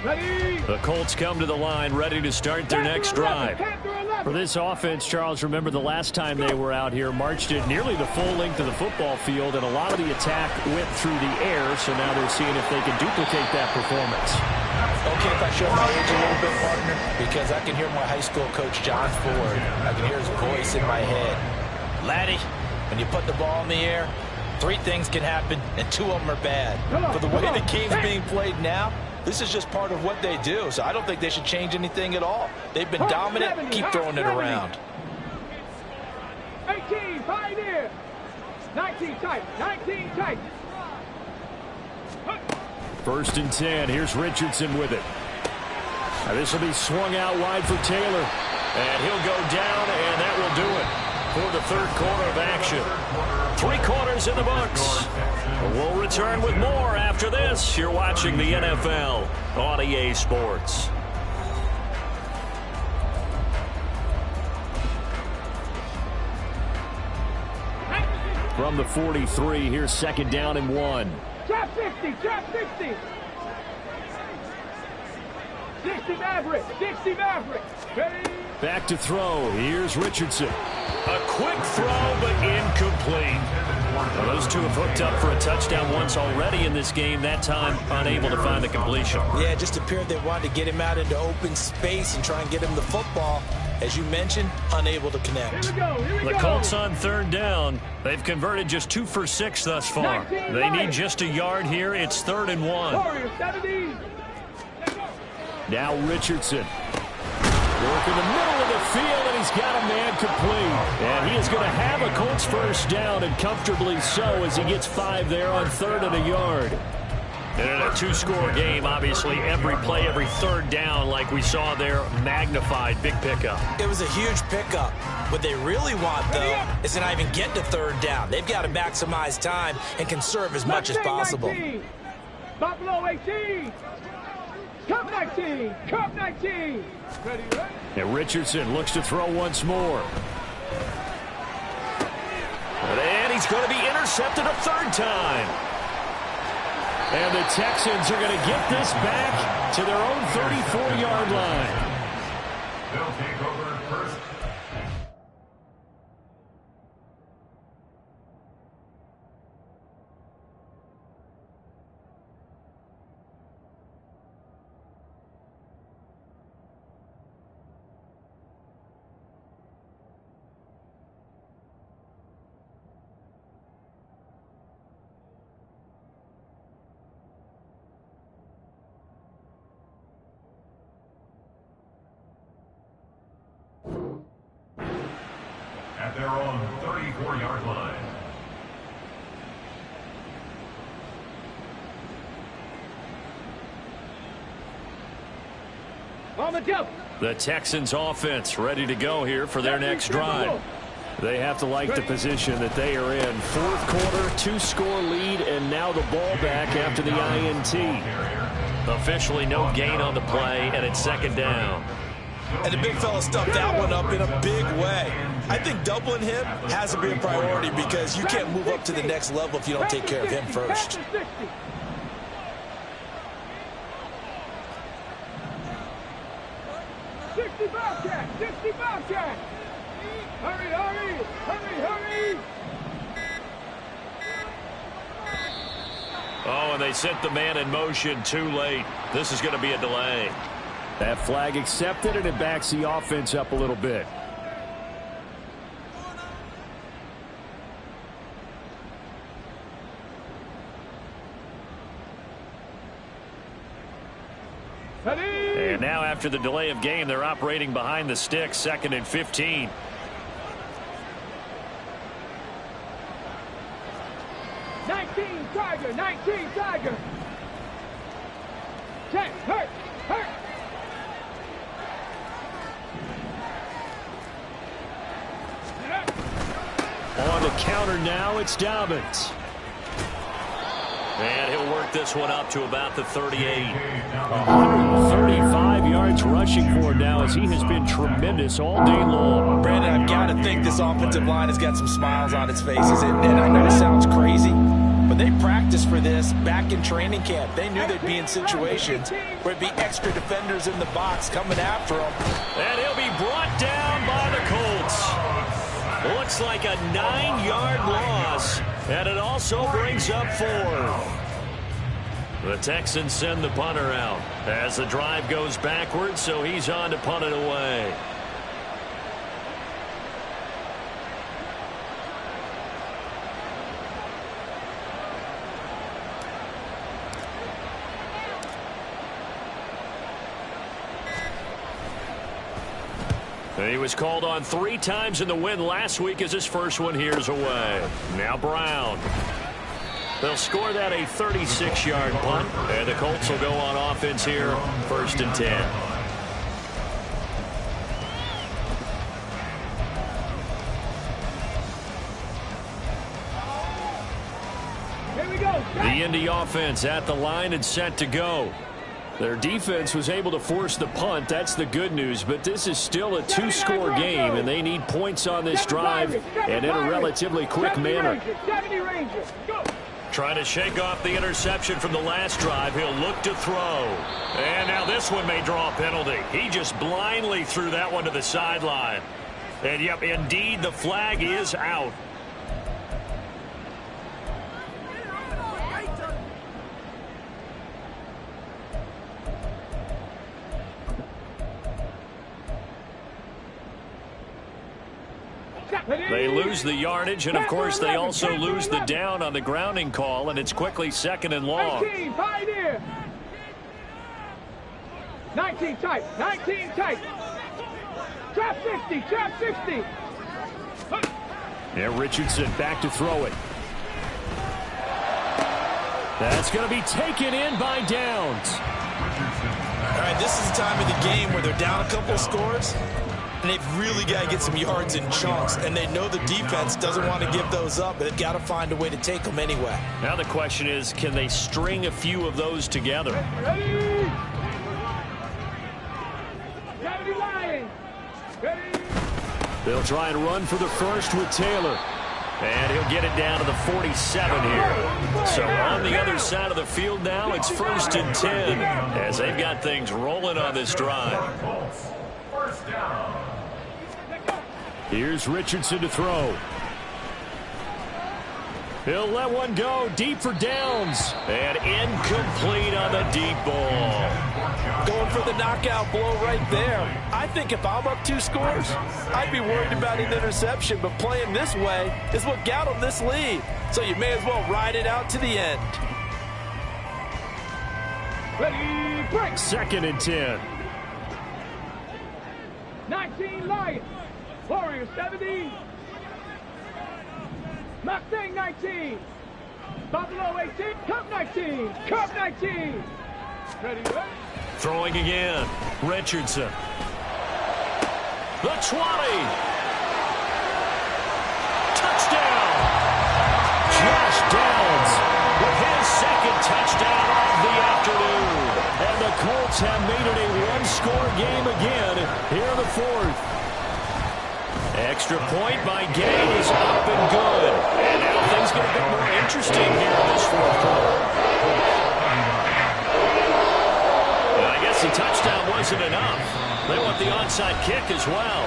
Ready? The Colts come to the line ready to start their next drive. For this offense, Charles, remember the last time they were out here, marched it nearly the full length of the football field, and a lot of the attack went through the air, so now they're seeing if they can duplicate that performance. Okay, if I show my age a little bit, partner, because I can hear my high school coach, John Ford. I can hear his voice in my head. Laddie, when you put the ball in the air, 3 things can happen, and 2 of them are bad. But the way the game's being played now, this is just part of what they do, so I don't think they should change anything at all. They've been dominant. Keep throwing it around. 18, pioneer. 19 tight, 19 tight. 1st and 10. Here's Richardson with it. Now this will be swung out wide for Taylor. And he'll go down, and that will do it for the 3rd quarter of action. 3 quarters in the books. We'll return with more after this. You're watching the NFL on EA Sports. From the 43, here's 2nd down and 1. Trap 60, trap 60. 60 Maverick, 60 Maverick. Ready? Back to throw. Here's Richardson. A quick throw, but incomplete. Well, those 2 have hooked up for a touchdown once already in this game. That time, unable to find the completion. Yeah, it just appeared they wanted to get him out into open space and try and get him the football. As you mentioned, unable to connect. Here we go, here we go. The Colts on 3rd down. They've converted just 2 for 6 thus far. They need just a yard here. It's 3rd and 1. Warriors, 70. Now Richardson. Work in the middle of the field, and he's got a man complete. And he is going to have a Colts 1st down, and comfortably so, as he gets 5 there on 3rd and a yard. And in a 2-score game, obviously, every play, every 3rd down, like we saw there, magnified. Big pickup. It was a huge pickup. What they really want, though, is to not even get to 3rd down. They've got to maximize time and conserve as much as possible. 19. Buffalo 18. Cup 19. Cup 19. Ready, ready? And Richardson looks to throw once more. And he's going to be intercepted a 3rd time. And the Texans are going to get this back to their own 34-yard line. They'll take over first. At their own 34-yard line. On the jump. The Texans offense ready to go here for their next drive. They have to like the position that they are in. 4th quarter, 2-score lead, and now the ball back after the INT. Officially no gain on the play, and it's 2nd down. And the big fella stuffed that one up in a big way. I think doubling him has to be a priority because you can't move up to the next level if you don't take care of him first. 60 Bobcat, 60 Bobcat. Hurry, hurry, hurry, hurry. Oh, and they sent the man in motion too late. This is going to be a delay. That flag accepted, and it backs the offense up a little bit. And now after the delay of game, they're operating behind the sticks, 2nd and 15. Tiger, 19 Tiger. Check, hurt, hurt. On the counter now, it's Dobbins. And he'll work this one up to about the 38. 135 yards rushing for him now as he has been tremendous all day long. Brandon, I've got to think this offensive line has got some smiles on its faces. And I know it sounds crazy, but they practiced for this back in training camp. They knew they'd be in situations where it'd be extra defenders in the box coming after them. And he'll be brought down by the Colts. Looks like a 9-yard loss, and it also brings up 4. The Texans send the punter out as the drive goes backwards, so he's on to punt it away. He was called on 3 times in the win last week as his first one here's away. Now Brown. They'll score that a 36-yard punt, and the Colts will go on offense here, 1st and 10. Here we go. The Indy offense at the line and set to go. Their defense was able to force the punt. That's the good news, but this is still a 2-score game, and they need points on this drive and in a relatively quick manner. Trying to shake off the interception from the last drive. He'll look to throw. And now this one may draw a penalty. He just blindly threw that one to the sideline. And, yep, indeed, the flag is out. They lose the yardage, and, of course, they also lose the down on the grounding call, and it's quickly 2nd and long. 19, Pioneer. 19 tight, 19 tight. Trap 60, trap 60. Yeah, Richardson back to throw it. That's going to be taken in by Downs. All right, this is the time of the game where they're down a couple scores, and they've really got to get some yards in chunks, and they know the defense doesn't want to give those up, but they've got to find a way to take them anyway. Now the question is, can they string a few of those together? Ready? Ready, Lions. Ready? They'll try and run for the first with Taylor. And he'll get it down to the 47 here. So on the other side of the field now, it's 1st and 10 as they've got things rolling on this drive. First down. Here's Richardson to throw. He'll let one go deep for Downs. And incomplete on the deep ball. Going for the knockout blow right there. I think if I'm up 2 scores, I'd be worried about an interception, but playing this way is what got them this lead. So you may as well ride it out to the end. Ready, break. 2nd and 10. 19 Lions. Warriors 70. Mustang 19. Buffalo 18. Cup 19. Cup 19. Ready, ready. Throwing again. Richardson. The 20. Touchdown. Josh Downs with his 2nd touchdown of the afternoon. And the Colts have made it a 1-score game again here in the 4th. Extra point by Gay is up and good. And now things get a bit more interesting here in this 4th quarter. And I guess the touchdown wasn't enough. They want the onside kick as well.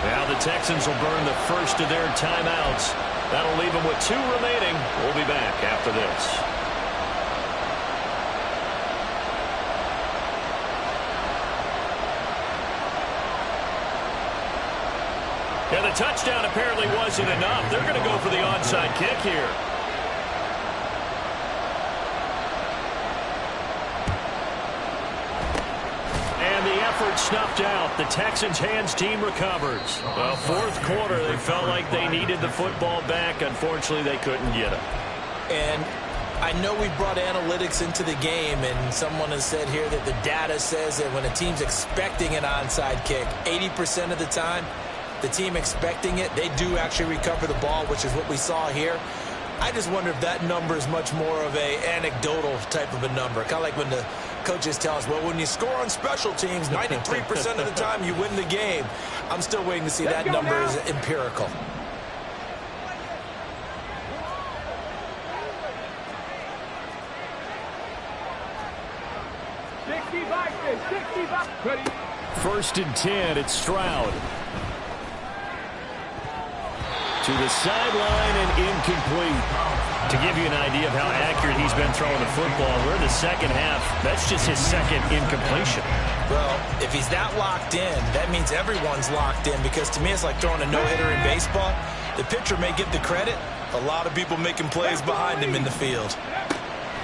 Now the Texans will burn the first of their timeouts. That'll leave them with 2 remaining. We'll be back after this. Yeah, the touchdown apparently wasn't enough. They're going to go for the onside kick here. And the effort snuffed out. The Texans' hands team recovers. Well, 4th quarter, they felt like they needed the football back. Unfortunately, they couldn't get it. And I know we brought analytics into the game, and someone has said here that the data says that when a team's expecting an onside kick, 80% of the time, the team expecting it, they do actually recover the ball, which is what we saw here. I just wonder if that number is much more of a anecdotal type of a number. Kind of like when the coaches tell us, well, when you score on special teams, 93% of the time you win the game. I'm still waiting to see that number is empirical. 65, 65. Ready. 1st and 10, it's Stroud. To the sideline and incomplete. To give you an idea of how accurate he's been throwing the football, we're in the second half. That's just his second incompletion. Well, if he's that locked in, that means everyone's locked in, because to me it's like throwing a no-hitter in baseball. The pitcher may get the credit. A lot of people making plays behind him in the field.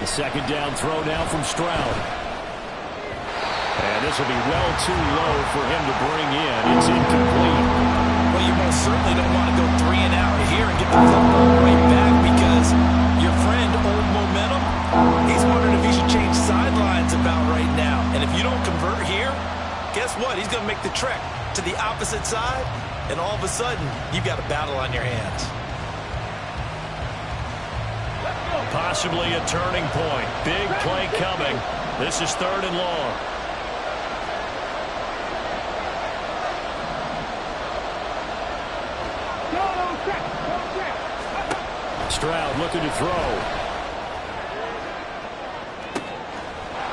The 2nd down throw now from Stroud. And this will be well too low for him to bring in. It's incomplete. Well, you most certainly don't want to go 3 and out here and get the football right back, because your friend, Old Momentum, he's wondering if he should change sidelines about right now. And if you don't convert here, guess what? He's going to make the trek to the opposite side, and all of a sudden, you've got a battle on your hands. Possibly a turning point. Big play coming. This is 3rd and long. Stroud looking to throw.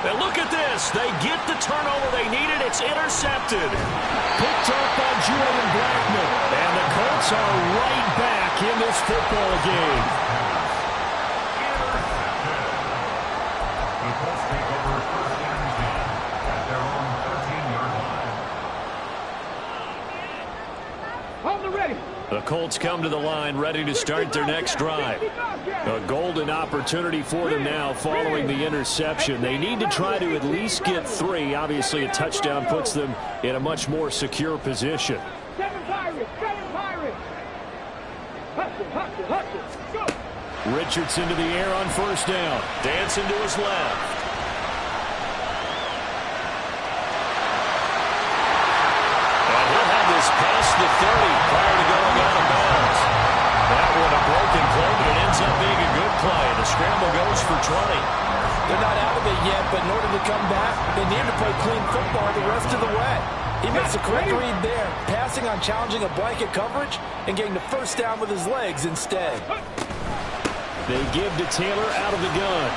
And look at this. They get the turnover they needed. It's intercepted. Picked up by Julian Blackman. And the Colts are right back in this football game. The Colts take over 1st and 10 at their own 13-yard line. On the ready. The Colts come to the line ready to start their next drive. A golden opportunity for them now following the interception. They need to try to at least get 3. Obviously, a touchdown puts them in a much more secure position. 7 Pirates, 7 Pirates. Hustle, hustle, hustle. Go. Richardson to the air on 1st down. Dancing to his left. Past the 30 prior to going out of bounds. That one a broken play, but it ends up being a good play. The scramble goes for 20. They're not out of it yet, but in order to come back, they need to play clean football the rest of the way. He makes a correct read there, passing on challenging a blanket coverage and getting the 1st down with his legs instead. They give to Taylor out of the gun.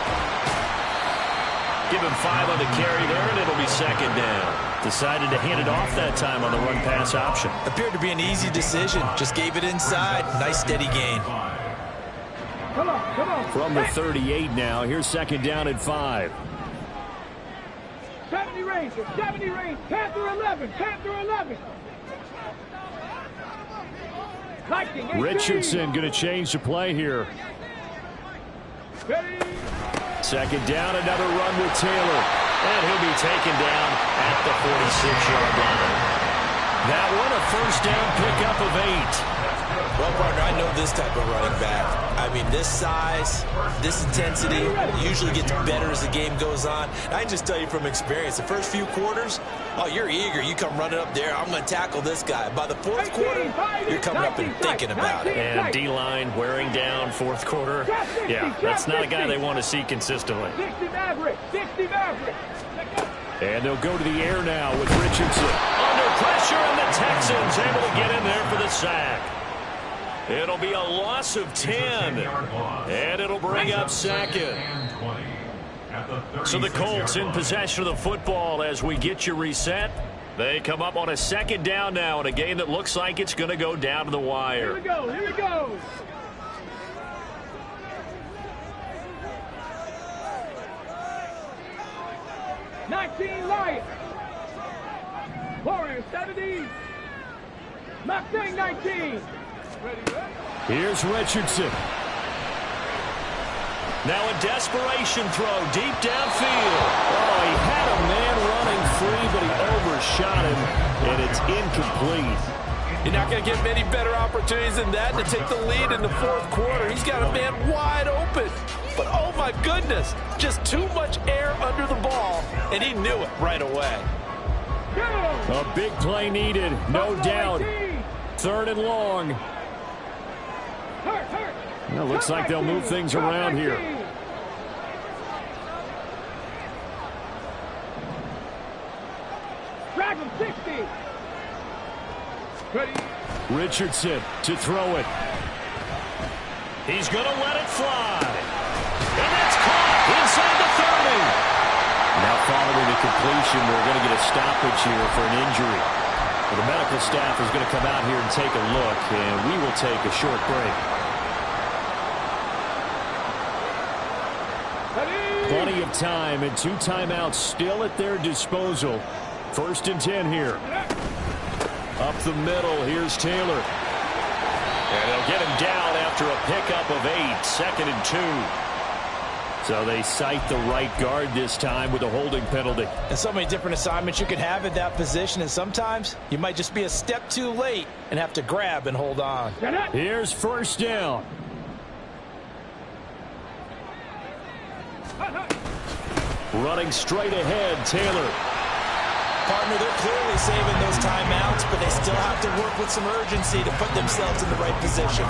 Give him 5 on the carry there, and it'll be 2nd down. Decided to hand it off that time on the run-pass option. Appeared to be an easy decision. Just gave it inside. Nice steady gain. Come on, come on. From the 38 now, here's 2nd down at 5. 70 Rangers, 70 Rangers. Panther 11, Panther 11. Lightning, 18. Richardson going to change the play here. Ready. 2nd down, another run with Taylor. And he'll be taken down at the 46-yard line. That one, a 1st down pickup of 8. Well, partner, I know this type of running back. I mean, this size, this intensity usually gets better as the game goes on. I can just tell you from experience, the first few quarters, oh, you're eager. You come running up there, I'm going to tackle this guy. By the 4th quarter, you're coming up and thinking about it. And D-line wearing down 4th quarter. Yeah, that's not a guy they want to see consistently. 60 Maverick, 60 Maverick. And they'll go to the air now with Richardson. Under pressure, and the Texans able to get in there for the sack. It'll be a loss of 10, and it'll bring up 2nd. So the Colts in possession of the football as we get you reset. They come up on a 2nd down now in a game that looks like it's going to go down to the wire. Here we go, here we go. Lions. Warriors 70. Mustang 19. Here's Richardson. Now a desperation throw deep downfield. Oh, he had a man running free, but he overshot him, and it's incomplete. You're not going to get many better opportunities than that to take the lead in the 4th quarter. He's got a man wide open. But, oh, my goodness, just too much air under the ball, and he knew it right away. A big play needed, no doubt. 3rd and long. Well, looks like they'll move things around here. Dragon 60. Ready. Richardson to throw it. He's going to let it fly. And that's caught inside the 30. Now following the completion, we're going to get a stoppage here for an injury. The medical staff is going to come out here and take a look, and we will take a short break. Plenty of time and 2 timeouts still at their disposal. 1st and 10 here. Up the middle, here's Taylor. And they'll get him down after a pickup of 8, 2nd and 2. So they cite the right guard this time with a holding penalty. And so many different assignments you can have at that position, and sometimes you might just be a step too late and have to grab and hold on. Here's 1st down. Running straight ahead, Taylor. Partner, they're clearly saving those timeouts, but they still have to work with some urgency to put themselves in the right position.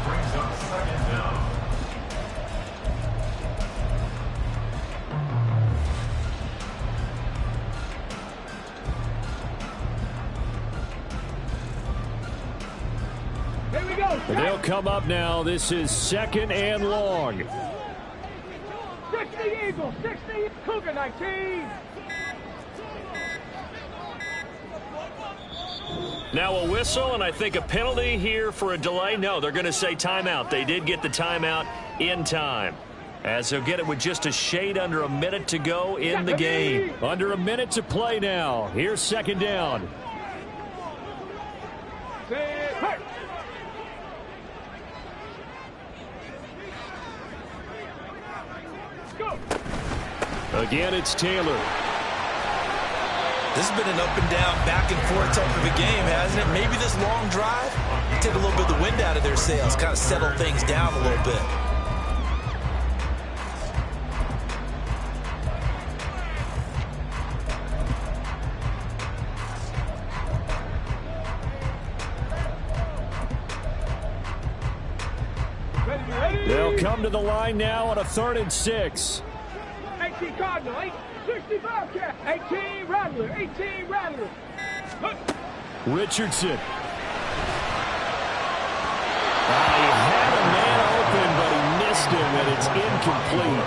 Brings up 2nd down. Here we go. They'll come up now. This is 2nd and long. 60 Eagles, 60 Cougar 19. Now a whistle, and I think a penalty here for a delay. No, they're going to say timeout. They did get the timeout in time, as they'll get it with just a shade under a minute to go in the game. Under a minute to play now. Here's 2nd down. Go. Again, it's Taylor. This has been an up and down, back and forth type of a game, hasn't it? Maybe this long drive take a little bit of the wind out of their sails, kind of settle things down a little bit. They'll come to the line now on a 3rd and 6. 18 Cardinal, 60 Bobcat, 18 Rattler, 18 Rattler. Richardson. He had a man open, but he missed him, and it's incomplete.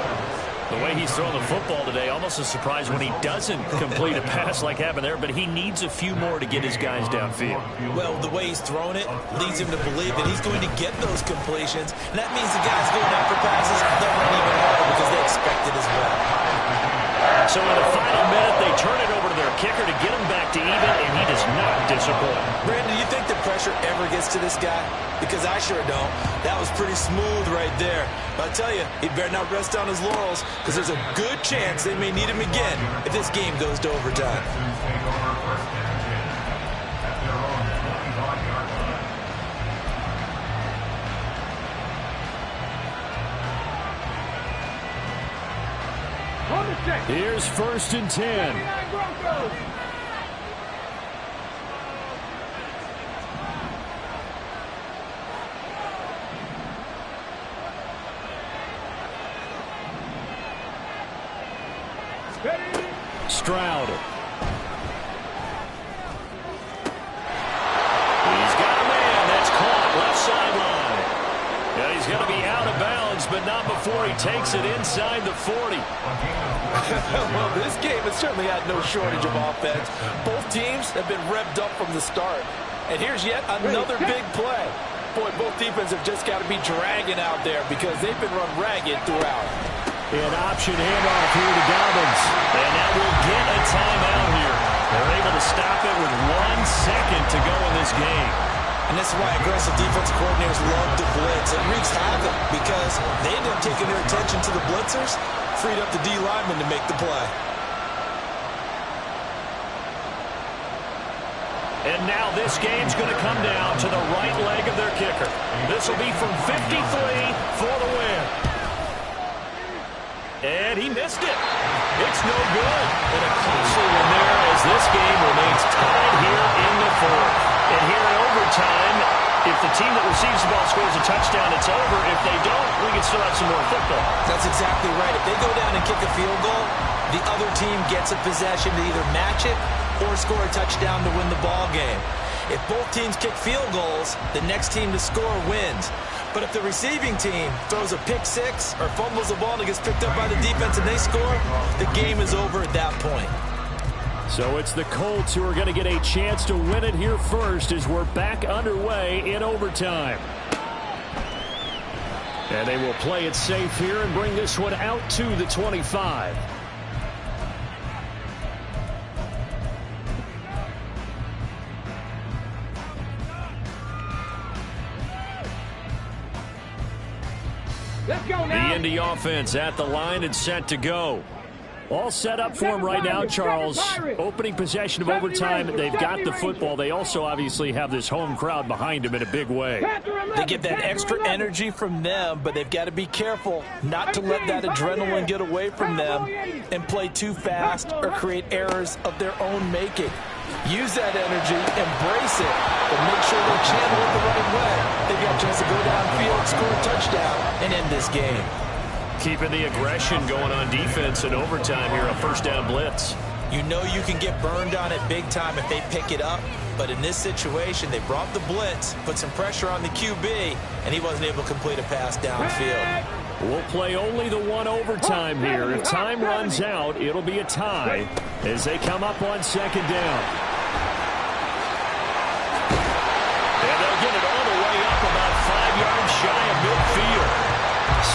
The way he's thrown the football today, almost a surprise when he doesn't complete a pass like happened there, but he needs a few more to get his guys downfield. Well, the way he's thrown it leads him to believe that he's going to get those completions, and that means the guys going after passes, they'll run even harder because they expect it as well. So in the final minute, they turn it over to their kicker to get him back to even, and he does not disappoint. Brandon, do you think the pressure ever gets to this guy? Because I sure don't. That was pretty smooth right there. But I tell you, he better not rest on his laurels, because there's a good chance they may need him again if this game goes to overtime. Take over 1st and 10 at their own 25-yard line. On the set. Here's 1st and 10. 99 Broncos. Stroud. He's got a man. That's caught. Left sideline. And he's going to be out of bounds, but not before he takes it inside the 40. Well, this game has certainly had no shortage of offense. Both teams have been revved up from the start. And here's yet another big play. Boy, both defenses have just got to be dragging out there because they've been run ragged throughout. An option handoff here to Dobbins. And now we'll get a timeout here. They're able to stop it with 1 second to go in this game. And this is why aggressive defensive coordinators love to blitz. It wreaks havoc because they end up taking their attention to the blitzers, freed up the D lineman to make the play. And now this game's going to come down to the right leg of their kicker. This will be from 53 for the win. And he missed it. It's no good. And a costly one there as this game remains tied here in the 4th. And here in overtime, if the team that receives the ball scores a touchdown, it's over. If they don't, we can still have some more football. That's exactly right. If they go down and kick a field goal, the other team gets a possession to either match it or score a touchdown to win the ball game. If both teams kick field goals, the next team to score wins. But if the receiving team throws a pick six or fumbles the ball and it gets picked up by the defense and they score, the game is over at that point. So it's the Colts who are going to get a chance to win it here first as we're back underway in overtime. And they will play it safe here and bring this one out to the 25. Let's go The now. Indy offense at the line and set to go. All set up for him right now, Charles. Opening possession of overtime. They've got the football. They also obviously have this home crowd behind them in a big way. They get that extra energy from them, but they've got to be careful not to let that adrenaline get away from them and play too fast or create errors of their own making. Use that energy, embrace it, but make sure they channel it the right way. They've got a chance to go downfield, score a touchdown, and end this game. Keeping the aggression going on defense in overtime here, a first down blitz. You know you can get burned on it big time if they pick it up, but in this situation, they brought the blitz, put some pressure on the QB, and he wasn't able to complete a pass downfield. We'll play only the one overtime here. If time runs out, it'll be a tie as they come up on second down. And they'll get it all the way up about 5 yards shy of midfield.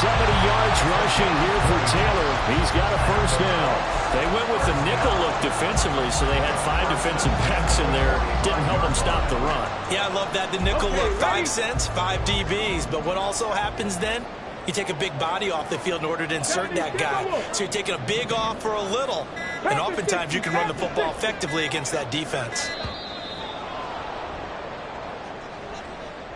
70 yards rushing here for Taylor. He's got a first down. They went with the nickel look defensively, so they had 5 defensive backs in there. Didn't help them stop the run. Yeah, I love that. The nickel look, 5 cents, 5 DBs. But what also happens then, you take a big body off the field in order to insert that guy. So you're taking a big off for a little. And oftentimes you can run the football effectively against that defense.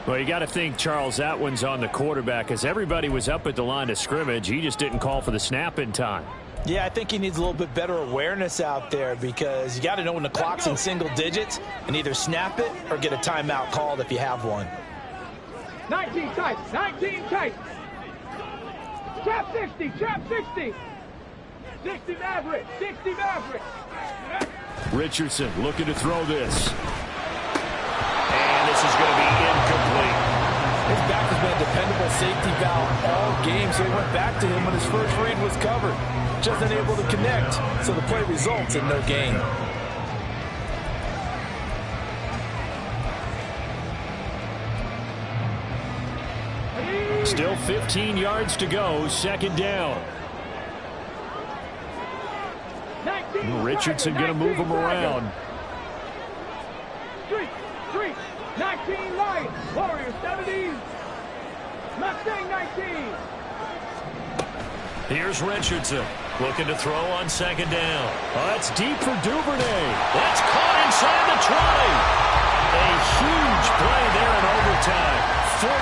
Well, you got to think, Charles, that one's on the quarterback as everybody was up at the line of scrimmage. He just didn't call for the snap in time. Yeah, I think he needs a little bit better awareness out there because you got to know when the clock's in single digits and either snap it or get a timeout called if you have one. 19 tight, 19 tight. Trap 60, trap 60. 60 Maverick, 60 Maverick. Richardson looking to throw this. And this is going to be incomplete. His back has been a dependable safety valve all game, so he went back to him when his first read was covered. Just unable to connect, so the play results in no gain. Still 15 yards to go, second down. Richardson going to move him around. Street, 19 Lions, Warriors 70, Mustang 19. Here's Richardson looking to throw on second down. Oh, that's deep for Duvernay. That's caught inside the 20. A huge play there in overtime. 48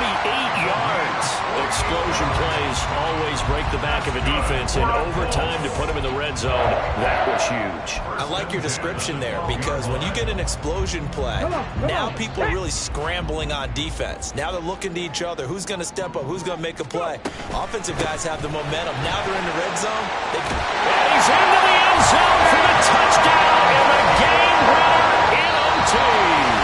yards. Explosion plays always break the back of a defense in overtime to put them in the red zone. That was huge. I like your description there because when you get an explosion play, now people are really scrambling on defense. Now they're looking to each other. Who's going to step up? Who's going to make a play? Offensive guys have the momentum. Now they're in the red zone. And he's into the end zone for the touchdown, and the game